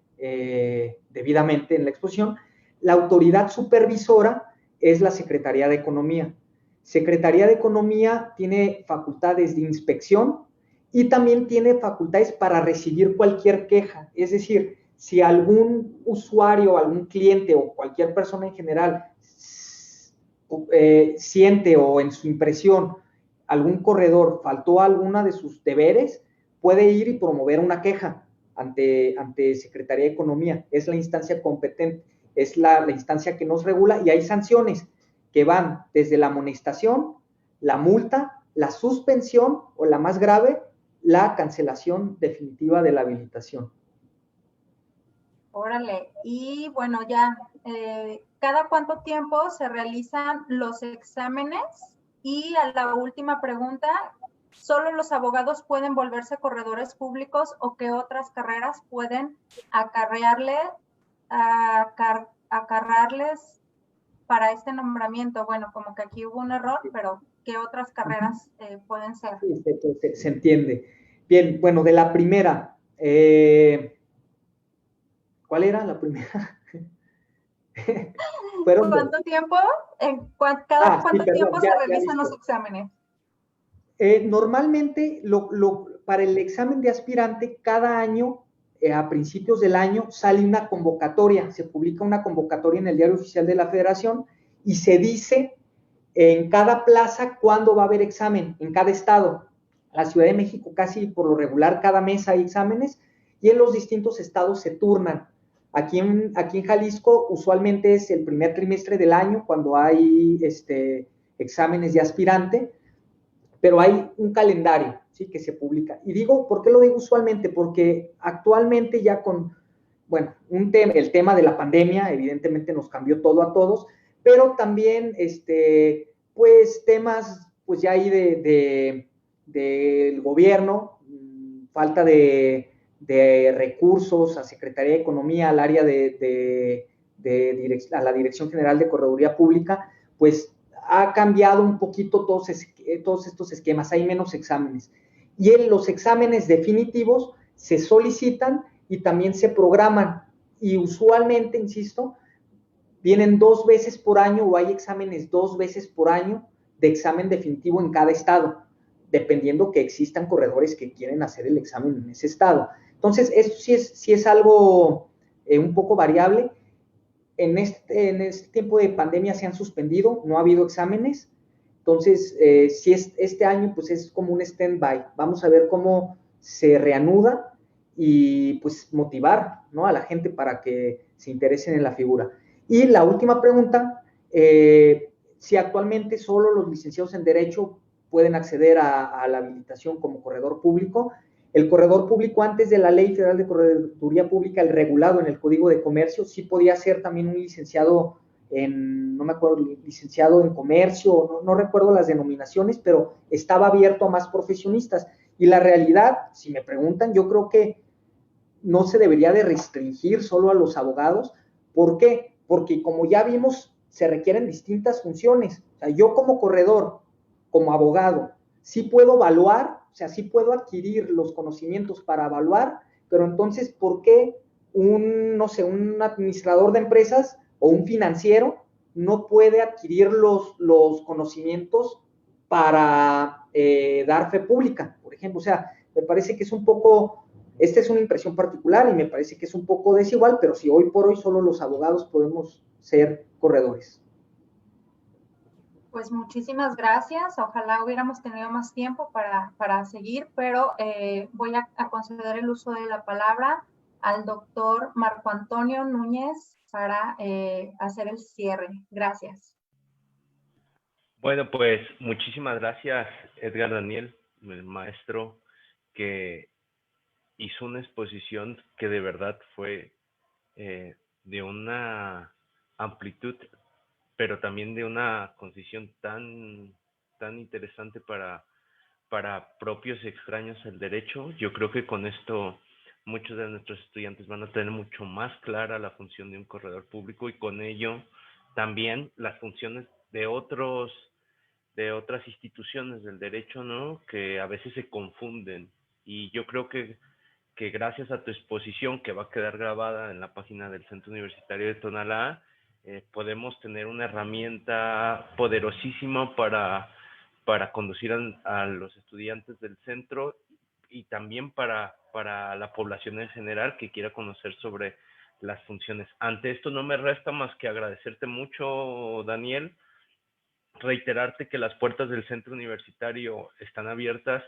[SPEAKER 3] debidamente en la exposición. La autoridad supervisora es la Secretaría de Economía. Secretaría de Economía tiene facultades de inspección y también tiene facultades para recibir cualquier queja. Es decir, si algún usuario, algún cliente o cualquier persona en general siente o en su impresión algún corredor faltó a alguna de sus deberes, puede ir y promover una queja ante Secretaría de Economía. Es la instancia competente, es la instancia que nos regula y hay sanciones que van desde la amonestación, la multa, la suspensión o la más grave, la cancelación definitiva de la habilitación.
[SPEAKER 4] Órale, y bueno, ya, ¿cada cuánto tiempo se realizan los exámenes? Y a la última pregunta, ¿solo los abogados pueden volverse corredores públicos o qué otras carreras pueden acarrearles para este nombramiento? Bueno, como que aquí hubo un error, pero ¿qué otras carreras pueden ser?
[SPEAKER 3] Sí, se entiende. Bien, bueno, de la primera, ¿cuál era la primera?
[SPEAKER 4] ¿Cuánto tiempo? ¿Cada cuánto tiempo se realizan los exámenes?
[SPEAKER 3] Normalmente, para el examen de aspirante, cada año, a principios del año, sale una convocatoria, se publica una convocatoria en el Diario Oficial de la Federación y se dice en cada plaza cuándo va a haber examen, en cada estado. La Ciudad de México casi por lo regular cada mes hay exámenes y en los distintos estados se turnan. Aquí en Jalisco usualmente es el primer trimestre del año cuando hay exámenes de aspirante, pero hay un calendario, ¿sí?, que se publica. Y digo, ¿por qué lo digo usualmente? Porque actualmente ya con, bueno, el tema de la pandemia evidentemente nos cambió todo a todos, pero también, pues, temas, pues, ya ahí del gobierno, falta de recursos a Secretaría de Economía, al área a la Dirección General de Correduría Pública, pues, ha cambiado un poquito todos estos esquemas, hay menos exámenes. Y en los exámenes definitivos se solicitan y también se programan. Y usualmente, insisto, vienen 2 veces por año o hay exámenes 2 veces por año de examen definitivo en cada estado, dependiendo que existan corredores que quieren hacer el examen en ese estado. Entonces, esto sí es algo un poco variable. En este tiempo de pandemia se han suspendido, no ha habido exámenes, entonces si es este año, pues es como un stand-by. Vamos a ver cómo se reanuda y pues motivar, ¿no?, a la gente para que se interesen en la figura. Y la última pregunta, si actualmente solo los licenciados en Derecho pueden acceder a la habilitación como corredor público. El corredor público, antes de la Ley Federal de Correduría Pública, el regulado en el Código de Comercio, sí podía ser también un licenciado no me acuerdo, licenciado en comercio, no recuerdo las denominaciones, pero estaba abierto a más profesionistas. Y la realidad, si me preguntan, yo creo que no se debería de restringir solo a los abogados. ¿Por qué? Porque como ya vimos, se requieren distintas funciones. O sea, yo como corredor, como abogado, sí puedo evaluar, o sea, sí puedo adquirir los conocimientos para evaluar, pero entonces, ¿por qué no sé, un administrador de empresas o un financiero no puede adquirir los conocimientos para dar fe pública, por ejemplo? O sea, me parece que es un poco, esta es una impresión particular y me parece que es un poco desigual, pero si hoy por hoy solo los abogados podemos ser corredores.
[SPEAKER 4] Pues muchísimas gracias. Ojalá hubiéramos tenido más tiempo para seguir, pero voy a conceder el uso de la palabra al doctor Marco Antonio Núñez para hacer el cierre. Gracias.
[SPEAKER 1] Bueno, pues muchísimas gracias, Edgar Daniel, el maestro, que hizo una exposición que de verdad fue de una amplitud, pero también de una concisión tan interesante para propios y extraños el derecho. Yo creo que con esto muchos de nuestros estudiantes van a tener mucho más clara la función de un corredor público y con ello también las funciones de otras instituciones del derecho, ¿no? Que a veces se confunden. Y yo creo que gracias a tu exposición, que va a quedar grabada en la página del Centro Universitario de Tonalá, podemos tener una herramienta poderosísima para conducir a los estudiantes del centro y también para la población en general que quiera conocer sobre las funciones. Ante esto no me resta más que agradecerte mucho, Daniel, reiterarte que las puertas del centro universitario están abiertas.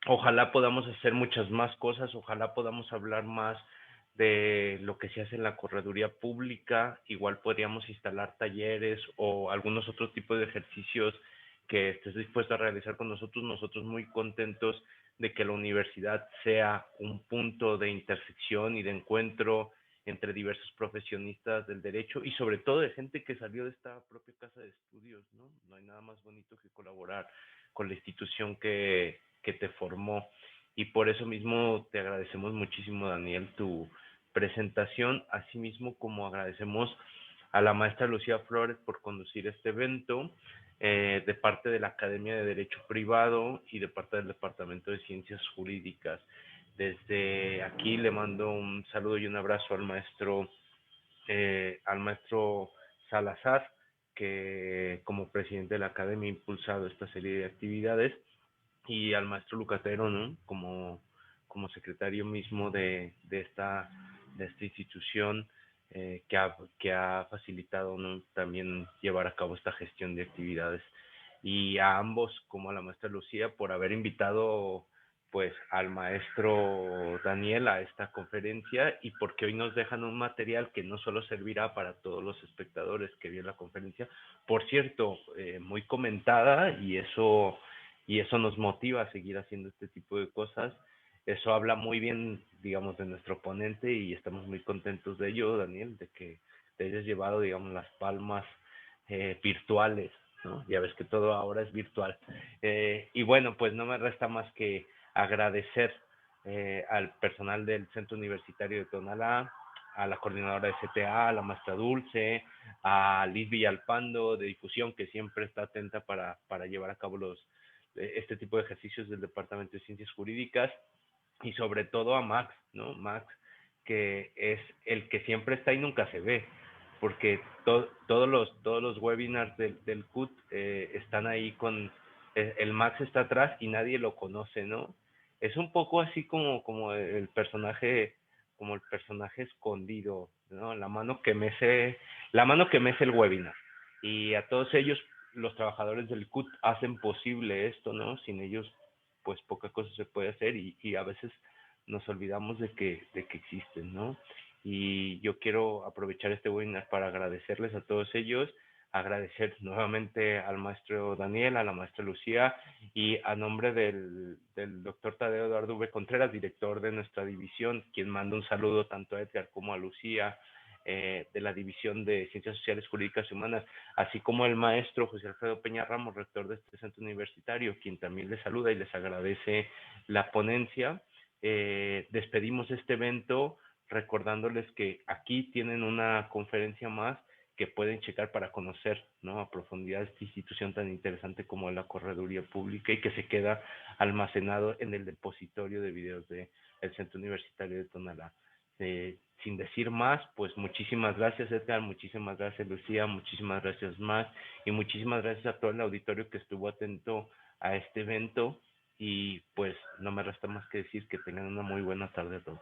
[SPEAKER 1] Ojalá podamos hacer muchas más cosas, ojalá podamos hablar más de lo que se hace en la correduría pública. Igual podríamos instalar talleres o algunos otros tipos de ejercicios que estés dispuesto a realizar con nosotros. Nosotros muy contentos de que la universidad sea un punto de intersección y de encuentro entre diversos profesionistas del derecho y sobre todo de gente que salió de esta propia casa de estudios, ¿no? No hay nada más bonito que colaborar con la institución que te formó. Y por eso mismo te agradecemos muchísimo, Daniel, tu presentación, así mismo como agradecemos a la maestra Lucía Flores por conducir este evento, de parte de la Academia de Derecho Privado y de parte del Departamento de Ciencias Jurídicas. Desde aquí le mando un saludo y un abrazo al maestro Salazar, que como presidente de la Academia ha impulsado esta serie de actividades, y al maestro Lucatero, ¿no? Como secretario mismo de esta institución, que ha facilitado, ¿no? También llevar a cabo esta gestión de actividades. Y a ambos, como a la maestra Lucía, por haber invitado pues al maestro Daniel a esta conferencia y porque hoy nos dejan un material que no solo servirá para todos los espectadores que vieron la conferencia, por cierto, muy comentada, y eso nos motiva a seguir haciendo este tipo de cosas. Eso habla muy bien, digamos, de nuestro ponente y estamos muy contentos de ello, Daniel, de que te hayas llevado, digamos, las palmas virtuales, ¿no? Ya ves que todo ahora es virtual. Y bueno, pues no me resta más que agradecer al personal del Centro Universitario de Tonalá, a la coordinadora de CTA, a la maestra Dulce, a Liz Villalpando de difusión, que siempre está atenta para llevar a cabo este tipo de ejercicios del Departamento de Ciencias Jurídicas, y sobre todo a Max, ¿no? Max, que es el que siempre está y nunca se ve, porque todos los webinars del CUT están ahí el Max está atrás y nadie lo conoce, ¿no? Es un poco así como el personaje escondido, ¿no? La mano que mece el webinar. Y a todos ellos, los trabajadores del CUT hacen posible esto, ¿no? Sin ellos, pues poca cosa se puede hacer y a veces nos olvidamos de que existen, ¿no? Y yo quiero aprovechar este webinar para agradecerles a todos ellos, agradecer nuevamente al maestro Daniel, a la maestra Lucía, y a nombre del doctor Tadeo Eduardo V. Contreras, director de nuestra división, quien manda un saludo tanto a Edgar como a Lucía, de la División de Ciencias Sociales, Jurídicas y Humanas, así como el maestro José Alfredo Peña Ramos, rector de este centro universitario, quien también les saluda y les agradece la ponencia. Despedimos este evento recordándoles que aquí tienen una conferencia más que pueden checar para conocer, ¿no?, a profundidad esta institución tan interesante como la Correduría Pública y que se queda almacenado en el depositorio de videos del Centro Universitario de Tonalá. Sin decir más, pues muchísimas gracias, Edgar, muchísimas gracias, Lucía, muchísimas gracias, Max, y muchísimas gracias a todo el auditorio que estuvo atento a este evento, y pues no me resta más que decir que tengan una muy buena tarde a todos.